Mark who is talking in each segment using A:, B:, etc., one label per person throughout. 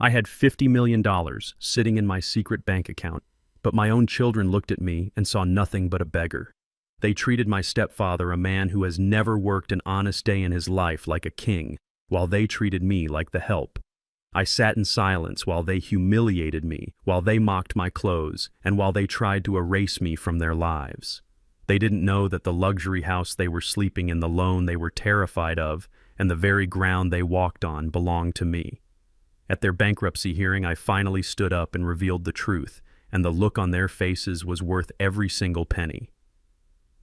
A: I had $50 million sitting in my secret bank account, but my own children looked at me and saw nothing but a beggar. They treated my stepfather, a man who has never worked an honest day in his life, like a king, while they treated me like the help. I sat in silence while they humiliated me, while they mocked my clothes, and while they tried to erase me from their lives. They didn't know that the luxury house they were sleeping in, the loan they were terrified of, and the very ground they walked on belonged to me. At their bankruptcy hearing, I finally stood up and revealed the truth, and the look on their faces was worth every single penny.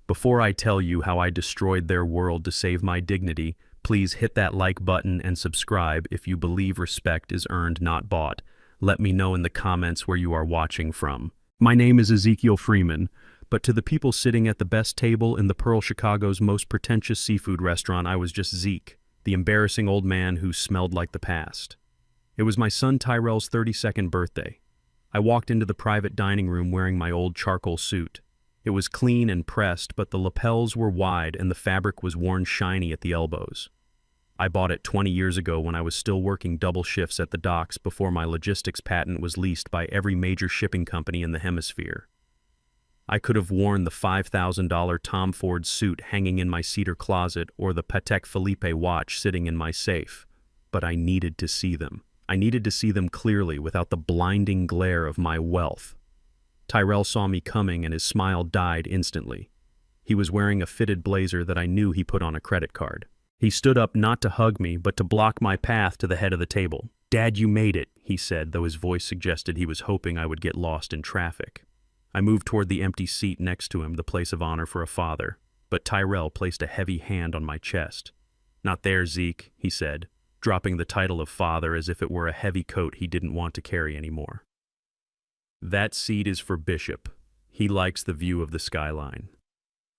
A: Before I tell you how I destroyed their world to save my dignity, please hit that like button and subscribe if you believe respect is earned, not bought. Let me know in the comments where you are watching from. My name is Ezekiel Freeman, but to the people sitting at the best table in the Pearl, Chicago's most pretentious seafood restaurant, I was just Zeke, the embarrassing old man who smelled like the past. It was my son Tyrell's 32nd birthday. I walked into the private dining room wearing my old charcoal suit. It was clean and pressed, but the lapels were wide and the fabric was worn shiny at the elbows. I bought it 20 years ago when I was still working double shifts at the docks before my logistics patent was leased by every major shipping company in the hemisphere. I could have worn the $5,000 Tom Ford suit hanging in my cedar closet or the Patek Philippe watch sitting in my safe, but I needed to see them. I needed to see them clearly without the blinding glare of my wealth. Tyrell saw me coming and his smile died instantly. He was wearing a fitted blazer that I knew he put on a credit card. He stood up not to hug me, but to block my path to the head of the table. "Dad, you made it," he said, though his voice suggested he was hoping I would get lost in traffic. I moved toward the empty seat next to him, the place of honor for a father, but Tyrell placed a heavy hand on my chest. "Not there, Zeke," he said, dropping the title of father as if it were a heavy coat he didn't want to carry anymore. "That seat is for Bishop. He likes the view of the skyline.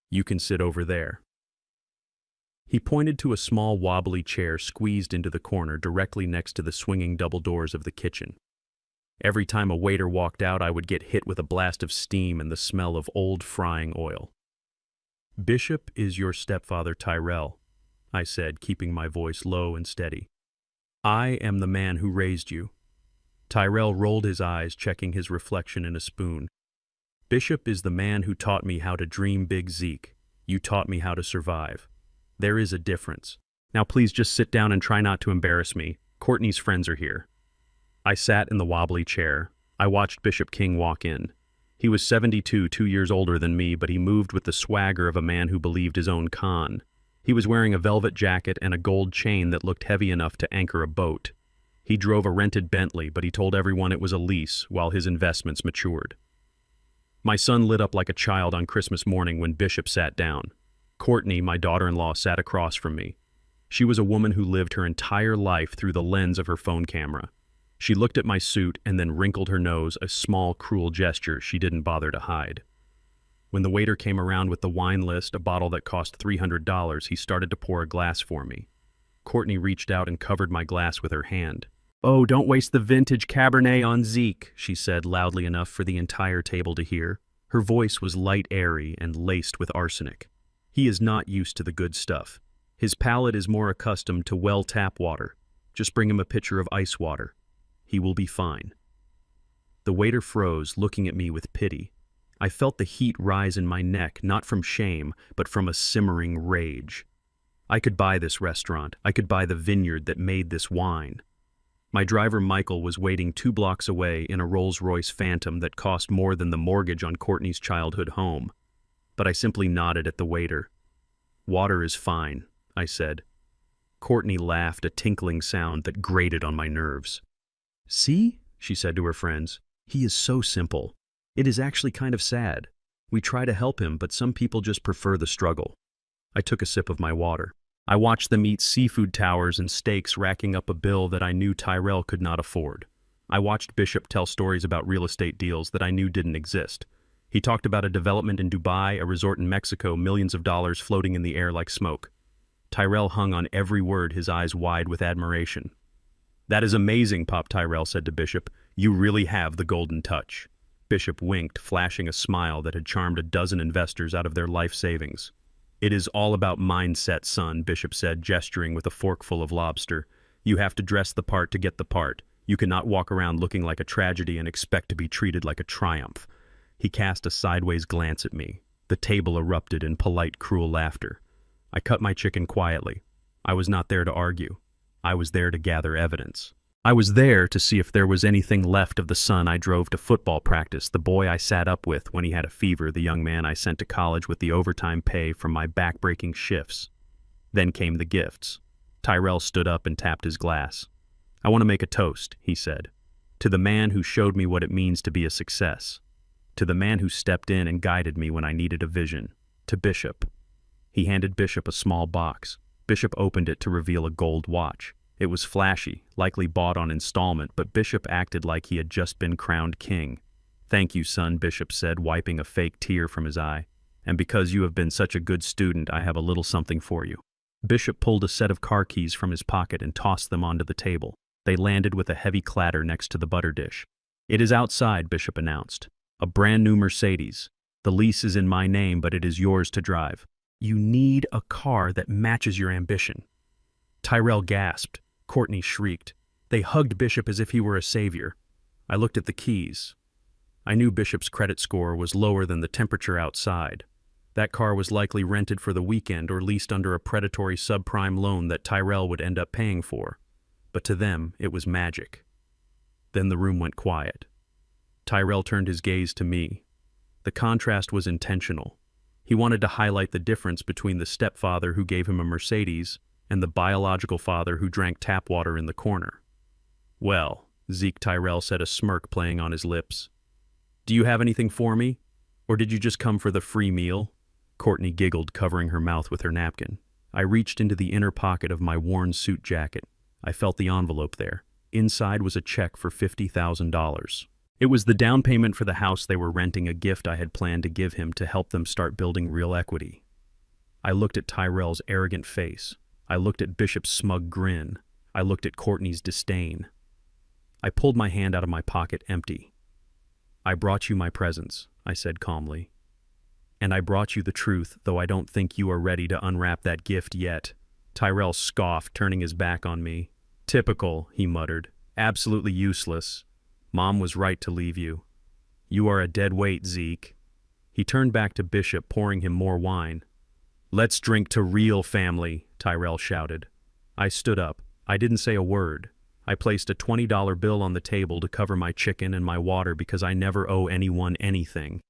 A: You can sit over there." He pointed to a small wobbly chair squeezed into the corner directly next to the swinging double doors of the kitchen. Every time a waiter walked out, I would get hit with a blast of steam and the smell of old frying oil. "Bishop is your stepfather, Tyrell," I said, keeping my voice low and steady. "I am the man who raised you." Tyrell rolled his eyes, checking his reflection in a spoon. "Bishop is the man who taught me how to dream big, Zeke. You taught me how to survive. There is a difference. Now please just sit down and try not to embarrass me. Courtney's friends are here." I sat in the wobbly chair. I watched Bishop King walk in. He was 72, 2 years older than me, but he moved with the swagger of a man who believed his own con. He was wearing a velvet jacket and a gold chain that looked heavy enough to anchor a boat. He drove a rented Bentley, but he told everyone it was a lease while his investments matured. My son lit up like a child on Christmas morning when Bishop sat down. Courtney, my daughter-in-law, sat across from me. She was a woman who lived her entire life through the lens of her phone camera. She looked at my suit and then wrinkled her nose, a small, cruel gesture she didn't bother to hide. When the waiter came around with the wine list, a bottle that cost $300, he started to pour a glass for me. Courtney reached out and covered my glass with her hand. "Oh, don't waste the vintage Cabernet on Zeke," she said loudly enough for the entire table to hear. Her voice was light, airy, and laced with arsenic. "He is not used to the good stuff. His palate is more accustomed to well tap water. Just bring him a pitcher of ice water. He will be fine." The waiter froze, looking at me with pity. I felt the heat rise in my neck, not from shame, but from a simmering rage. I could buy this restaurant. I could buy the vineyard that made this wine. My driver, Michael, was waiting 2 blocks away in a Rolls-Royce Phantom that cost more than the mortgage on Courtney's childhood home. But I simply nodded at the waiter. "Water is fine," I said. Courtney laughed, a tinkling sound that grated on my nerves. "See?" she said to her friends. "He is so simple. It is actually kind of sad. We try to help him, but some people just prefer the struggle." I took a sip of my water. I watched them eat seafood towers and steaks, racking up a bill that I knew Tyrell could not afford. I watched Bishop tell stories about real estate deals that I knew didn't exist. He talked about a development in Dubai, a resort in Mexico, millions of dollars floating in the air like smoke. Tyrell hung on every word, his eyes wide with admiration. "That is amazing," Pop Tyrell said to Bishop. "You really have the golden touch." Bishop winked, flashing a smile that had charmed a dozen investors out of their life savings. "It is all about mindset, son," Bishop said, gesturing with a forkful of lobster. "You have to dress the part to get the part. You cannot walk around looking like a tragedy and expect to be treated like a triumph." He cast a sideways glance at me. The table erupted in polite, cruel laughter. I cut my chicken quietly. I was not there to argue. I was there to gather evidence. I was there to see if there was anything left of the son I drove to football practice, the boy I sat up with when he had a fever, the young man I sent to college with the overtime pay from my back-breaking shifts. Then came the gifts. Tyrell stood up and tapped his glass. "I want to make a toast," he said, "to the man who showed me what it means to be a success. To the man who stepped in and guided me when I needed a vision. To Bishop." He handed Bishop a small box. Bishop opened it to reveal a gold watch. It was flashy, likely bought on installment, but Bishop acted like he had just been crowned king. "Thank you, son," Bishop said, wiping a fake tear from his eye. "And because you have been such a good student, I have a little something for you." Bishop pulled a set of car keys from his pocket and tossed them onto the table. They landed with a heavy clatter next to the butter dish. "It is outside," Bishop announced. "A brand new Mercedes. The lease is in my name, but it is yours to drive." "You need a car that matches your ambition." Tyrell gasped. Courtney shrieked. They hugged Bishop as if he were a savior. I looked at the keys. I knew Bishop's credit score was lower than the temperature outside. That car was likely rented for the weekend or leased under a predatory subprime loan that Tyrell would end up paying for. But to them, it was magic. Then the room went quiet. Tyrell turned his gaze to me. The contrast was intentional. He wanted to highlight the difference between the stepfather who gave him a Mercedes and the biological father who drank tap water in the corner. "Well," Zeke Tyrell said, a smirk playing on his lips. "Do you have anything for me? Or did you just come for the free meal?" Courtney giggled, covering her mouth with her napkin. I reached into the inner pocket of my worn suit jacket. I felt the envelope there. Inside was a check for $50,000. It was the down payment for the house they were renting, a gift I had planned to give him to help them start building real equity. I looked at Tyrell's arrogant face. I looked at Bishop's smug grin. I looked at Courtney's disdain. I pulled my hand out of my pocket empty. "I brought you my presents," I said calmly. "And I brought you the truth, though I don't think you are ready to unwrap that gift yet." Tyrell scoffed, turning his back on me. "Typical," he muttered. "Absolutely useless. Mom was right to leave you. You are a dead weight, Zeke." He turned back to Bishop, pouring him more wine. "Let's drink to real family," Tyrell shouted. I stood up. I didn't say a word. I placed a $20 bill on the table to cover my chicken and my water because I never owe anyone anything.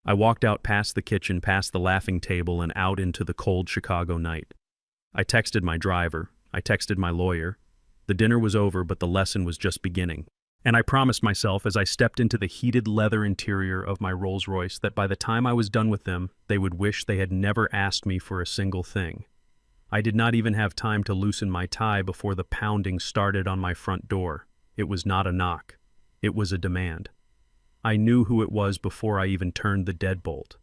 A: I walked out past the kitchen, past the laughing table, and out into the cold Chicago night. I texted my driver. I texted my lawyer. The dinner was over, but the lesson was just beginning. And I promised myself as I stepped into the heated leather interior of my Rolls-Royce that by the time I was done with them, they would wish they had never asked me for a single thing. I did not even have time to loosen my tie before the pounding started on my front door. It was not a knock. It was a demand. I knew who it was before I even turned the deadbolt.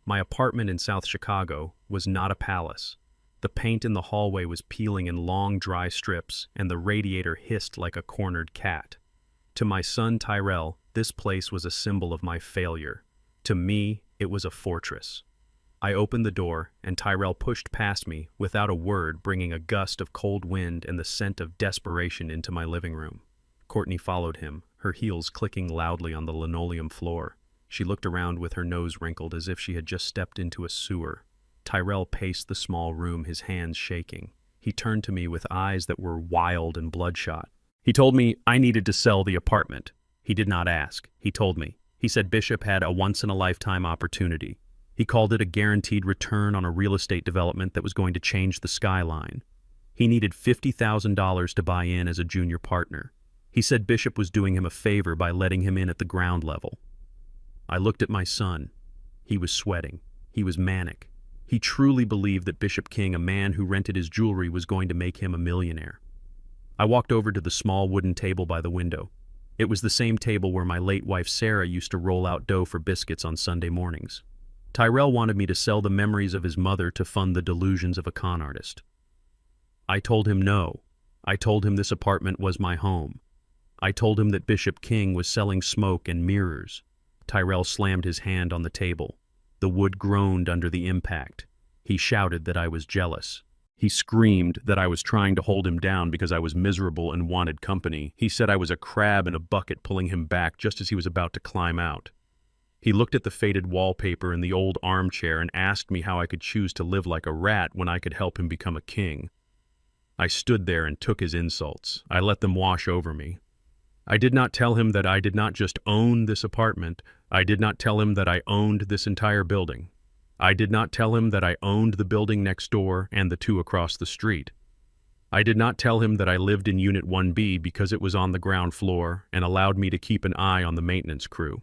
A: My apartment in South Chicago was not a palace. The paint in the hallway was peeling in long, dry strips, and the radiator hissed like a cornered cat. To my son Tyrell, this place was a symbol of my failure. To me, it was a fortress. I opened the door, and Tyrell pushed past me, without a word, bringing a gust of cold wind and the scent of desperation into my living room. Courtney followed him, her heels clicking loudly on the linoleum floor. She looked around with her nose wrinkled as if she had just stepped into a sewer. Tyrell paced the small room, his hands shaking. He turned to me with eyes that were wild and bloodshot. He told me I needed to sell the apartment. He did not ask. He told me. He said Bishop had a once-in-a-lifetime opportunity. He called it a guaranteed return on a real estate development that was going to change the skyline. He needed $50,000 to buy in as a junior partner. He said Bishop was doing him a favor by letting him in at the ground level. I looked at my son. He was sweating. He was manic. He truly believed that Bishop King, a man who rented his jewelry, was going to make him a millionaire. I walked over to the small wooden table by the window. It was the same table where my late wife Sarah used to roll out dough for biscuits on Sunday mornings. Tyrell wanted me to sell the memories of his mother to fund the delusions of a con artist. I told him no. I told him this apartment was my home. I told him that Bishop King was selling smoke and mirrors. Tyrell slammed his hand on the table. The wood groaned under the impact. He shouted that I was jealous. He screamed that I was trying to hold him down because I was miserable and wanted company. He said I was a crab in a bucket pulling him back just as he was about to climb out. He looked at the faded wallpaper and the old armchair and asked me how I could choose to live like a rat when I could help him become a king. I stood there and took his insults. I let them wash over me. I did not tell him that I did not just own this apartment. I did not tell him that I owned this entire building. I did not tell him that I owned the building next door and the two across the street. I did not tell him that I lived in Unit 1B because it was on the ground floor and allowed me to keep an eye on the maintenance crew.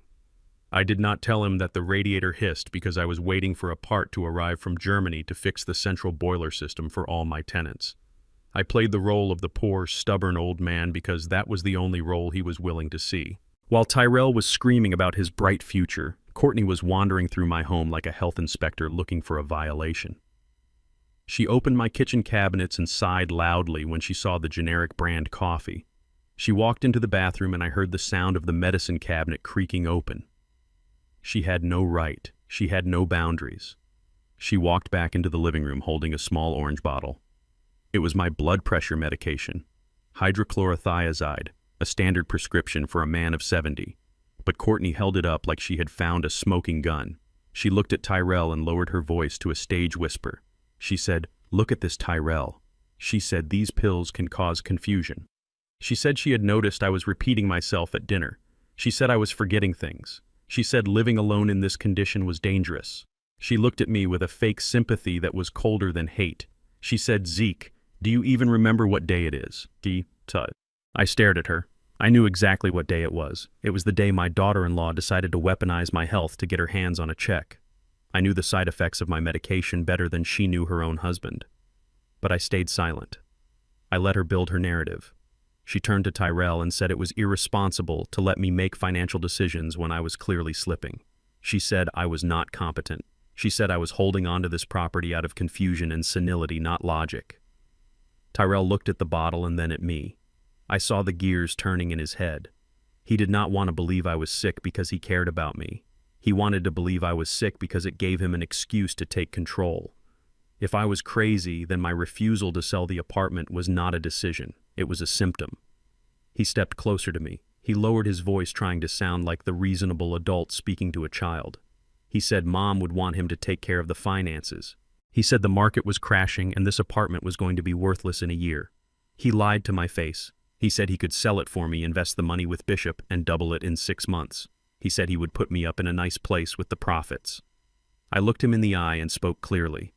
A: I did not tell him that the radiator hissed because I was waiting for a part to arrive from Germany to fix the central boiler system for all my tenants. I played the role of the poor, stubborn old man because that was the only role he was willing to see. While Tyrell was screaming about his bright future, Courtney was wandering through my home like a health inspector looking for a violation. She opened my kitchen cabinets and sighed loudly when she saw the generic brand coffee. She walked into the bathroom and I heard the sound of the medicine cabinet creaking open. She had no right. She had no boundaries. She walked back into the living room holding a small orange bottle. It was my blood pressure medication, hydrochlorothiazide, a standard prescription for a man of 70. But Courtney held it up like she had found a smoking gun. She looked at Tyrell and lowered her voice to a stage whisper. She said, "Look at this, Tyrell." She said, "These pills can cause confusion." She said she had noticed I was repeating myself at dinner. She said I was forgetting things. She said living alone in this condition was dangerous. She looked at me with a fake sympathy that was colder than hate. She said, "Zeke, do you even remember what day it is?" I stared at her. I knew exactly what day it was. It was the day my daughter-in-law decided to weaponize my health to get her hands on a check. I knew the side effects of my medication better than she knew her own husband. But I stayed silent. I let her build her narrative. She turned to Tyrell and said it was irresponsible to let me make financial decisions when I was clearly slipping. She said I was not competent. She said I was holding on to this property out of confusion and senility, not logic. Tyrell looked at the bottle and then at me. I saw the gears turning in his head. He did not want to believe I was sick because he cared about me. He wanted to believe I was sick because it gave him an excuse to take control. If I was crazy, then my refusal to sell the apartment was not a decision. It was a symptom. He stepped closer to me. He lowered his voice, trying to sound like the reasonable adult speaking to a child. He said Mom would want him to take care of the finances. He said the market was crashing and this apartment was going to be worthless in a year. He lied to my face. He said he could sell it for me, invest the money with Bishop, and double it in 6 months. He said he would put me up in a nice place with the profits. I looked him in the eye and spoke clearly.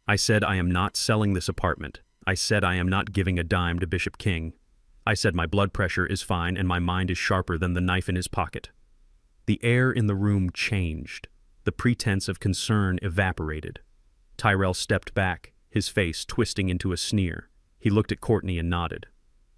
A: I said I am not selling this apartment. I said I am not giving a dime to Bishop King. I said my blood pressure is fine and my mind is sharper than the knife in his pocket. The air in the room changed. The pretense of concern evaporated. Tyrell stepped back, his face twisting into a sneer. He looked at Courtney and nodded.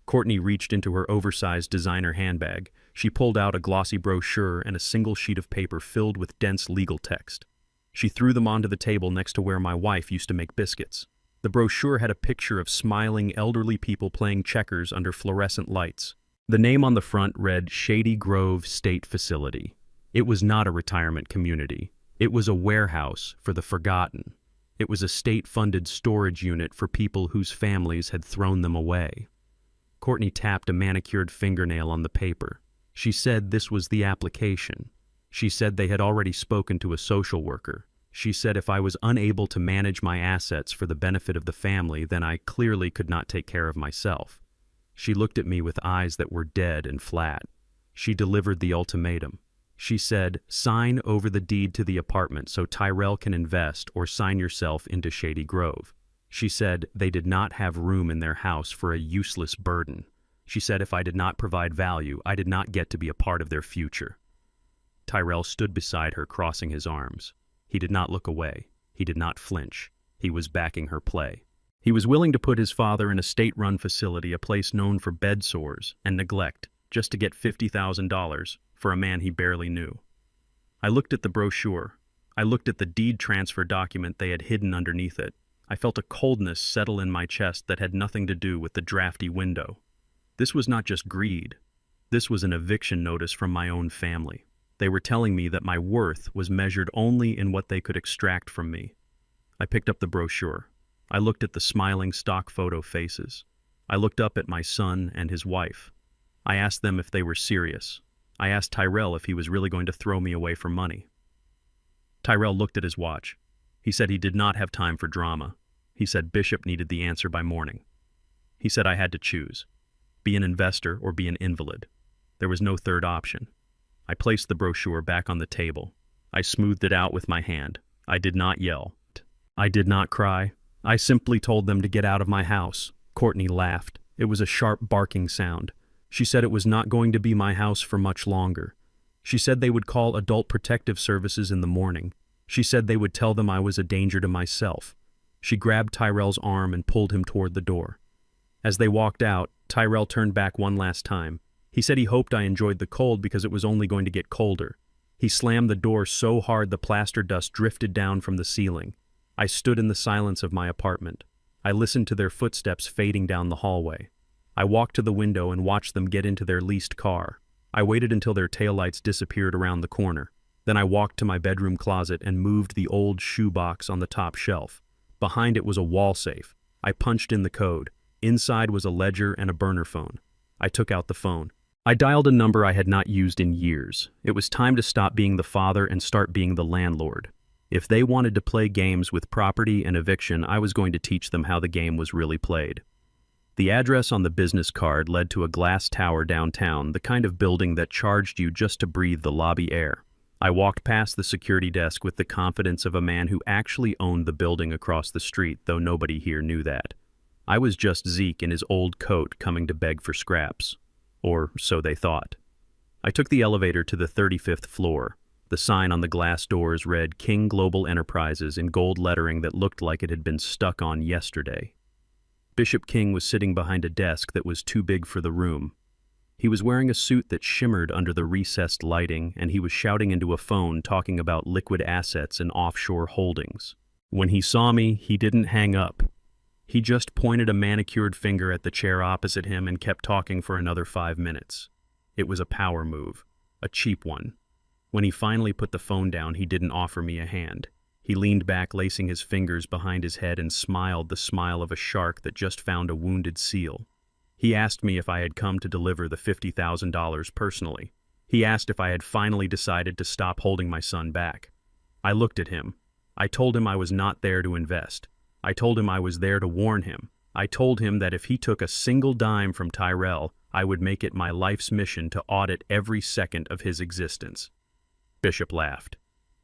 A: Courtney reached into her oversized designer handbag. She pulled out a glossy brochure and a single sheet of paper filled with dense legal text. She threw them onto the table next to where my wife used to make biscuits. The brochure had a picture of smiling elderly people playing checkers under fluorescent lights. The name on the front read Shady Grove State Facility. It was not a retirement community. It was a warehouse for the forgotten. It was a state-funded storage unit for people whose families had thrown them away. Courtney tapped a manicured fingernail on the paper. She said this was the application. She said they had already spoken to a social worker. She said if I was unable to manage my assets for the benefit of the family, then I clearly could not take care of myself. She looked at me with eyes that were dead and flat. She delivered the ultimatum. She said, "Sign over the deed to the apartment so Tyrell can invest, or sign yourself into Shady Grove." She said they did not have room in their house for a useless burden. She said if I did not provide value, I did not get to be a part of their future. Tyrell stood beside her, crossing his arms. He did not look away. He did not flinch. He was backing her play. He was willing to put his father in a state-run facility, a place known for bed sores and neglect, just to get $50,000 for a man he barely knew. I looked at the brochure. I looked at the deed transfer document they had hidden underneath it. I felt a coldness settle in my chest that had nothing to do with the drafty window. This was not just greed. This was an eviction notice from my own family. They were telling me that my worth was measured only in what they could extract from me. I picked up the brochure. I looked at the smiling stock photo faces. I looked up at my son and his wife. I asked them if they were serious. I asked Tyrell if he was really going to throw me away for money. Tyrell looked at his watch. He said he did not have time for drama. He said Bishop needed the answer by morning. He said I had to choose. Be an investor or be an invalid. There was no third option. I placed the brochure back on the table. I smoothed it out with my hand. I did not yell. I did not cry. I simply told them to get out of my house. Courtney laughed. It was a sharp barking sound. She said it was not going to be my house for much longer. She said they would call Adult Protective Services in the morning. She said they would tell them I was a danger to myself. She grabbed Tyrell's arm and pulled him toward the door. As they walked out, Tyrell turned back one last time. He said he hoped I enjoyed the cold because it was only going to get colder. He slammed the door so hard the plaster dust drifted down from the ceiling. I stood in the silence of my apartment. I listened to their footsteps fading down the hallway. I walked to the window and watched them get into their leased car. I waited until their taillights disappeared around the corner. Then I walked to my bedroom closet and moved the old shoebox on the top shelf. Behind it was a wall safe. I punched in the code. Inside was a ledger and a burner phone. I took out the phone. I dialed a number I had not used in years. It was time to stop being the father and start being the landlord. If they wanted to play games with property and eviction, I was going to teach them how the game was really played. The address on the business card led to a glass tower downtown, the kind of building that charged you just to breathe the lobby air. I walked past the security desk with the confidence of a man who actually owned the building across the street, though nobody here knew that. I was just Zeke in his old coat coming to beg for scraps. Or so they thought. I took the elevator to the 35th floor. The sign on the glass doors read King Global Enterprises in gold lettering that looked like it had been stuck on yesterday. Bishop King was sitting behind a desk that was too big for the room. He was wearing a suit that shimmered under the recessed lighting, and he was shouting into a phone talking about liquid assets and offshore holdings. When he saw me, he didn't hang up. He just pointed a manicured finger at the chair opposite him and kept talking for another 5 minutes. It was a power move, a cheap one. When he finally put the phone down, he didn't offer me a hand. He leaned back, lacing his fingers behind his head, and smiled the smile of a shark that just found a wounded seal. He asked me if I had come to deliver the $50,000 personally. He asked if I had finally decided to stop holding my son back. I looked at him. I told him I was not there to invest. I told him I was there to warn him. I told him that if he took a single dime from Tyrell, I would make it my life's mission to audit every second of his existence. Bishop laughed.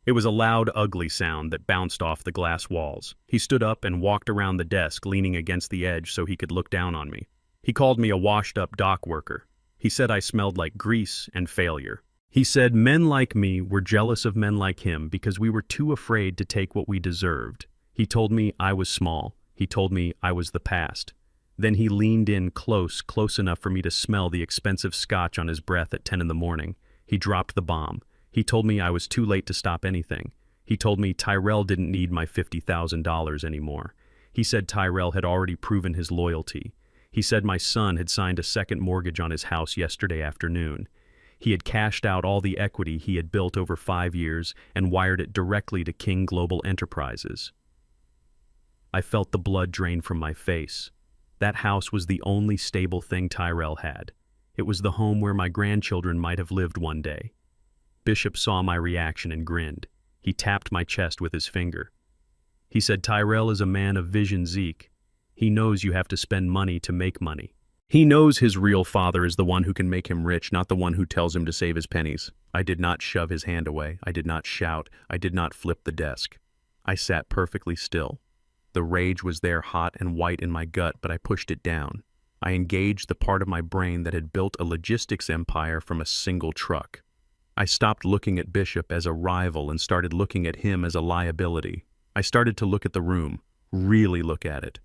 A: It was a loud, ugly sound that bounced off the glass walls. He stood up and walked around the desk, leaning against the edge so he could look down on me. He called me a washed-up dock worker. He said I smelled like grease and failure. He said men like me were jealous of men like him because we were too afraid to take what we deserved. He told me I was small. He told me I was the past. Then he leaned in close enough for me to smell the expensive scotch on his breath at 10 in the morning. He dropped the bomb. He told me I was too late to stop anything. He told me Tyrell didn't need my $50,000 anymore. He said Tyrell had already proven his loyalty. He said my son had signed a second mortgage on his house yesterday afternoon. He had cashed out all the equity he had built over 5 years and wired it directly to King Global Enterprises. I felt the blood drain from my face. That house was the only stable thing Tyrell had. It was the home where my grandchildren might have lived one day. Bishop saw my reaction and grinned. He tapped my chest with his finger. He said, Tyrell is a man of vision, Zeke. He knows you have to spend money to make money. He knows his real father is the one who can make him rich, not the one who tells him to save his pennies. I did not shove his hand away. I did not shout. I did not flip the desk. I sat perfectly still. The rage was there hot and white in my gut, but I pushed it down. I engaged the part of my brain that had built a logistics empire from a single truck. I stopped looking at Bishop as a rival and started looking at him as a liability. I started to look at the room, really look at it.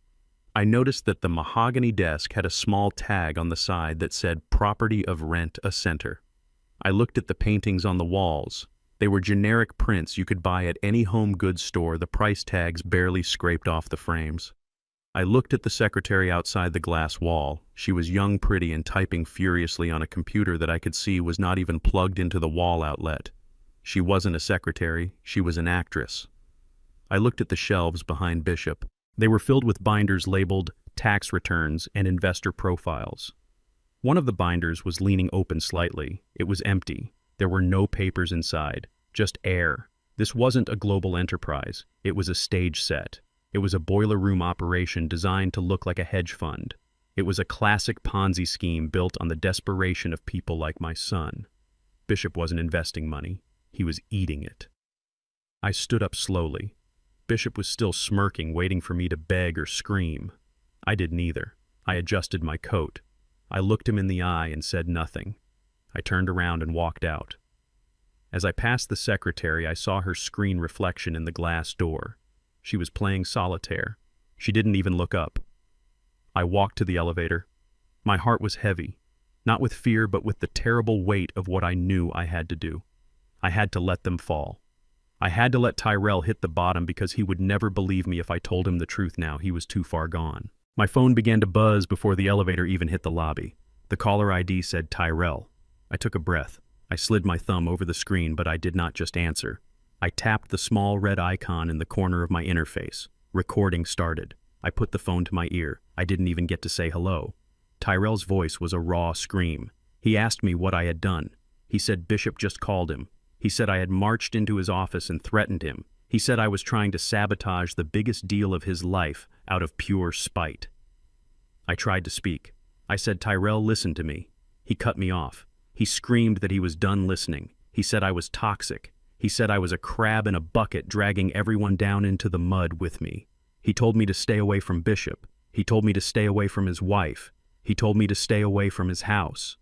A: I noticed that the mahogany desk had a small tag on the side that said Property of Rent a Center. I looked at the paintings on the walls. They were generic prints you could buy at any home goods store, the price tags barely scraped off the frames. I looked at the secretary outside the glass wall. She was young, pretty, and typing furiously on a computer that I could see was not even plugged into the wall outlet. She wasn't a secretary, she was an actress. I looked at the shelves behind Bishop. They were filled with binders labeled tax returns and investor profiles. One of the binders was leaning open slightly. It was empty. There were no papers inside, just air. This wasn't a global enterprise. It was a stage set. It was a boiler room operation designed to look like a hedge fund. It was a classic Ponzi scheme built on the desperation of people like my son. Bishop wasn't investing money. He was eating it. I stood up slowly. Bishop was still smirking, waiting for me to beg or scream. I did neither. I adjusted my coat. I looked him in the eye and said nothing. I turned around and walked out. As I passed the secretary, I saw her screen reflection in the glass door. She was playing solitaire. She didn't even look up. I walked to the elevator. My heart was heavy, not with fear, but with the terrible weight of what I knew I had to do. I had to let them fall. I had to let Tyrell hit the bottom because he would never believe me if I told him the truth now. He was too far gone. My phone began to buzz before the elevator even hit the lobby. The caller ID said Tyrell. I took a breath. I slid my thumb over the screen, but I did not just answer. I tapped the small red icon in the corner of my interface. Recording started. I put the phone to my ear. I didn't even get to say hello. Tyrell's voice was a raw scream. He asked me what I had done. He said Bishop just called him. He said I had marched into his office and threatened him. He said I was trying to sabotage the biggest deal of his life out of pure spite. I tried to speak. I said, Tyrell, listen to me. He cut me off. He screamed that he was done listening. He said I was toxic. He said I was a crab in a bucket dragging everyone down into the mud with me. He told me to stay away from Bishop. He told me to stay away from his wife. He told me to stay away from his house.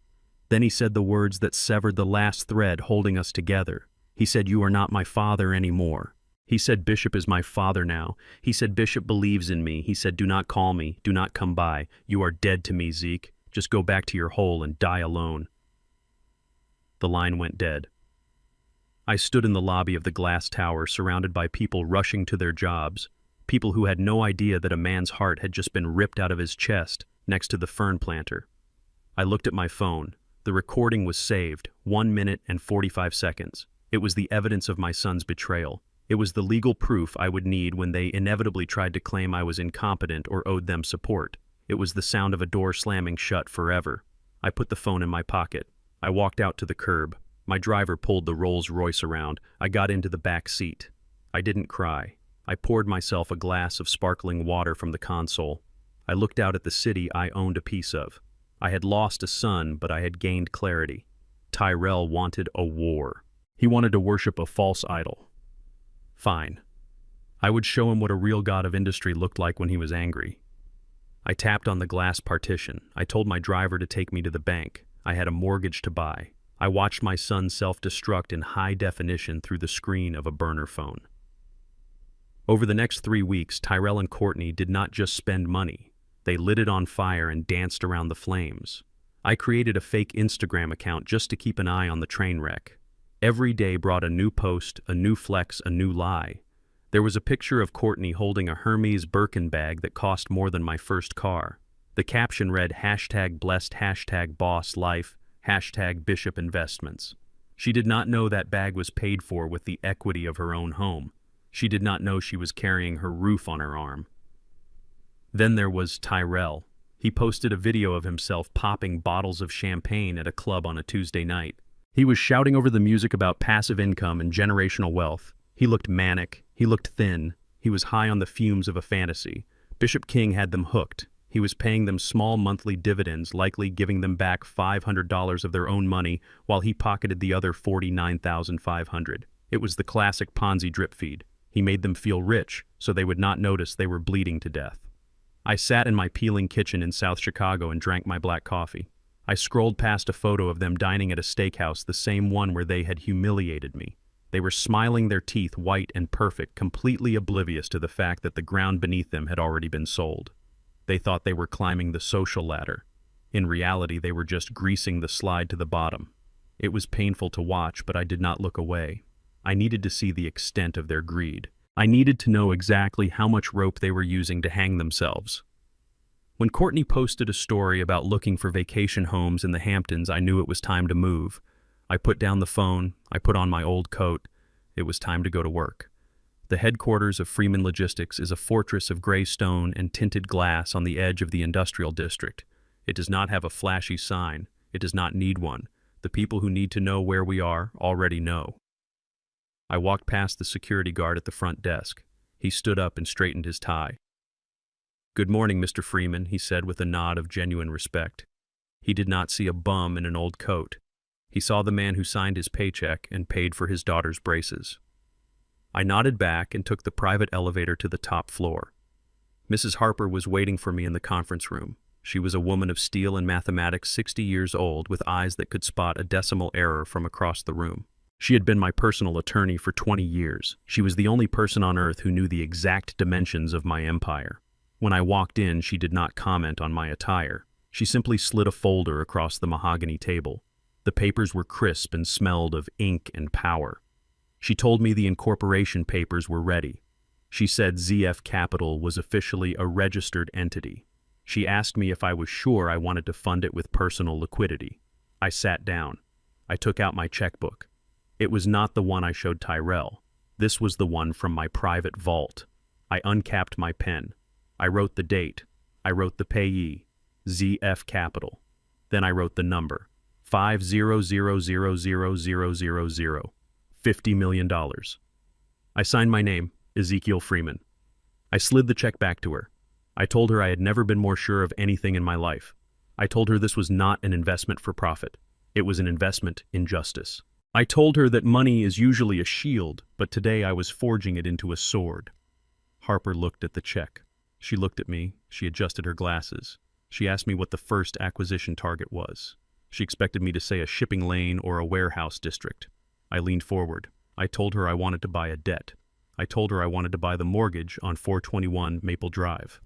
A: Then he said the words that severed the last thread holding us together. He said, you are not my father anymore. He said Bishop is my father now. He said Bishop believes in me. He said, do not call me. Do not come by. You are dead to me, Zeke. Just go back to your hole and die alone. The line went dead. I stood in the lobby of the glass tower, surrounded by people rushing to their jobs, people who had no idea that a man's heart had just been ripped out of his chest next to the fern planter. I looked at my phone. The recording was saved, 1 minute and 45 seconds. It was the evidence of my son's betrayal. It was the legal proof I would need when they inevitably tried to claim I was incompetent or owed them support. It was the sound of a door slamming shut forever. I put the phone in my pocket. I walked out to the curb. My driver pulled the Rolls-Royce around. I got into the back seat. I didn't cry. I poured myself a glass of sparkling water from the console. I looked out at the city I owned a piece of. I had lost a son, but I had gained clarity. Tyrell wanted a war. He wanted to worship a false idol. Fine. I would show him what a real god of industry looked like when he was angry. I tapped on the glass partition. I told my driver to take me to the bank. I had a mortgage to buy. I watched my son self-destruct in high definition through the screen of a burner phone. Over the next 3 weeks, Tyrell and Courtney did not just spend money. They lit it on fire and danced around the flames. I created a fake Instagram account just to keep an eye on the train wreck. Every day brought a new post, a new flex, a new lie. There was a picture of Courtney holding a Hermes Birkin bag that cost more than my first car. The caption read #blessed, #boss life, #Bishop investments. She did not know that bag was paid for with the equity of her own home. She did not know she was carrying her roof on her arm. Then there was Tyrell. He posted a video of himself popping bottles of champagne at a club on a Tuesday night. He was shouting over the music about passive income and generational wealth. He looked manic. He looked thin. He was high on the fumes of a fantasy. Bishop King had them hooked. He was paying them small monthly dividends, likely giving them back $500 of their own money while he pocketed the other $49,500. It was the classic Ponzi drip feed. He made them feel rich so they would not notice they were bleeding to death. I sat in my peeling kitchen in South Chicago and drank my black coffee. I scrolled past a photo of them dining at a steakhouse, the same one where they had humiliated me. They were smiling, their teeth white and perfect, completely oblivious to the fact that the ground beneath them had already been sold. They thought they were climbing the social ladder. In reality, they were just greasing the slide to the bottom. It was painful to watch, but I did not look away. I needed to see the extent of their greed. I needed to know exactly how much rope they were using to hang themselves. When Courtney posted a story about looking for vacation homes in the Hamptons, I knew it was time to move. I put down the phone. I put on my old coat. It was time to go to work. The headquarters of Freeman Logistics is a fortress of gray stone and tinted glass on the edge of the industrial district. It does not have a flashy sign. It does not need one. The people who need to know where we are already know. I walked past the security guard at the front desk. He stood up and straightened his tie. "Good morning, Mr. Freeman," he said with a nod of genuine respect. He did not see a bum in an old coat. He saw the man who signed his paycheck and paid for his daughter's braces. I nodded back and took the private elevator to the top floor. Mrs. Harper was waiting for me in the conference room. She was a woman of steel and mathematics, 60 years old, with eyes that could spot a decimal error from across the room. She had been my personal attorney for 20 years. She was the only person on earth who knew the exact dimensions of my empire. When I walked in, she did not comment on my attire. She simply slid a folder across the mahogany table. The papers were crisp and smelled of ink and power. She told me the incorporation papers were ready. She said ZF Capital was officially a registered entity. She asked me if I was sure I wanted to fund it with personal liquidity. I sat down. I took out my checkbook. It was not the one I showed Tyrell. This was the one from my private vault. I uncapped my pen. I wrote the date. I wrote the payee, ZF Capital. Then I wrote the number, 5000000, $50 million. I signed my name, Ezekiel Freeman. I slid the check back to her. I told her I had never been more sure of anything in my life. I told her this was not an investment for profit. It was an investment in justice. I told her that money is usually a shield, but today I was forging it into a sword. Harper looked at the check. She looked at me. She adjusted her glasses. She asked me what the first acquisition target was. She expected me to say a shipping lane or a warehouse district. I leaned forward. I told her I wanted to buy a debt. I told her I wanted to buy the mortgage on 421 Maple Drive.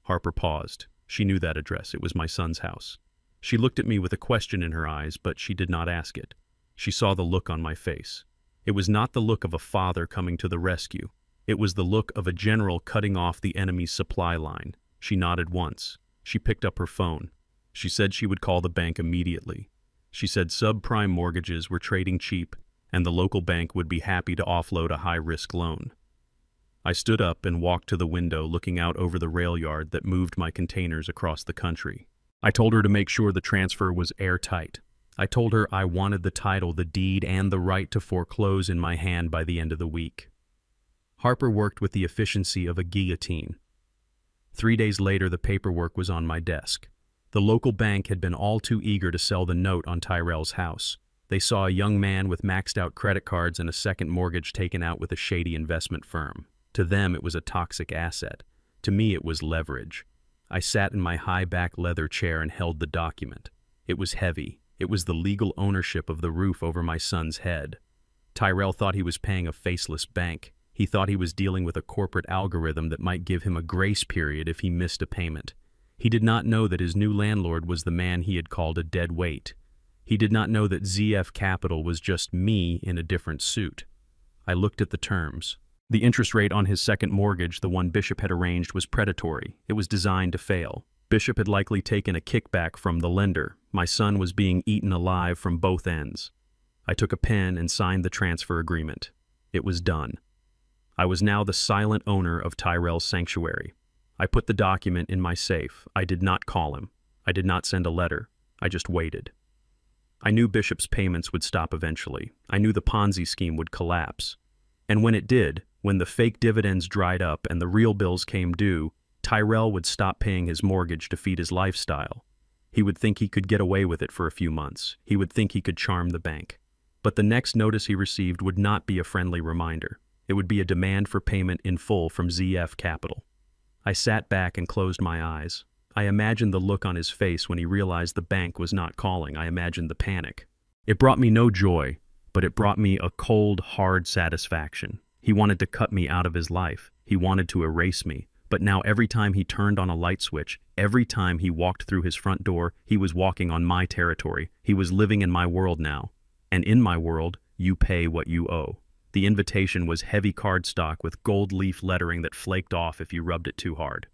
A: Harper paused. She knew that address. It was my son's house. She looked at me with a question in her eyes, but she did not ask it. She saw the look on my face. It was not the look of a father coming to the rescue. It was the look of a general cutting off the enemy's supply line. She nodded once. She picked up her phone. She said she would call the bank immediately. She said subprime mortgages were trading cheap, and the local bank would be happy to offload a high-risk loan. I stood up and walked to the window looking out over the rail yard that moved my containers across the country. I told her to make sure the transfer was airtight. I told her I wanted the title, the deed, and the right to foreclose in my hand by the end of the week. Harper worked with the efficiency of a guillotine. 3 days later, the paperwork was on my desk. The local bank had been all too eager to sell the note on Tyrell's house. They saw a young man with maxed-out credit cards and a second mortgage taken out with a shady investment firm. To them, it was a toxic asset. To me, it was leverage. I sat in my high-back leather chair and held the document. It was heavy. It was the legal ownership of the roof over my son's head. Tyrell thought he was paying a faceless bank. He thought he was dealing with a corporate algorithm that might give him a grace period if he missed a payment. He did not know that his new landlord was the man he had called a dead weight. He did not know that ZF Capital was just me in a different suit. I looked at the terms. The interest rate on his second mortgage, the one Bishop had arranged, was predatory. It was designed to fail. Bishop had likely taken a kickback from the lender. My son was being eaten alive from both ends. I took a pen and signed the transfer agreement. It was done. I was now the silent owner of Tyrell's sanctuary. I put the document in my safe. I did not call him. I did not send a letter. I just waited. I knew Bishop's payments would stop eventually. I knew the Ponzi scheme would collapse. And when it did, when the fake dividends dried up and the real bills came due, Tyrell would stop paying his mortgage to feed his lifestyle. He would think he could get away with it for a few months. He would think he could charm the bank. But the next notice he received would not be a friendly reminder. It would be a demand for payment in full from ZF Capital. I sat back and closed my eyes. I imagined the look on his face when he realized the bank was not calling. I imagined the panic. It brought me no joy, but it brought me a cold, hard satisfaction. He wanted to cut me out of his life. He wanted to erase me. But now every time he turned on a light switch, every time he walked through his front door, he was walking on my territory. He was living in my world now. And in my world, you pay what you owe. The invitation was heavy cardstock with gold leaf lettering that flaked off if you rubbed it too hard.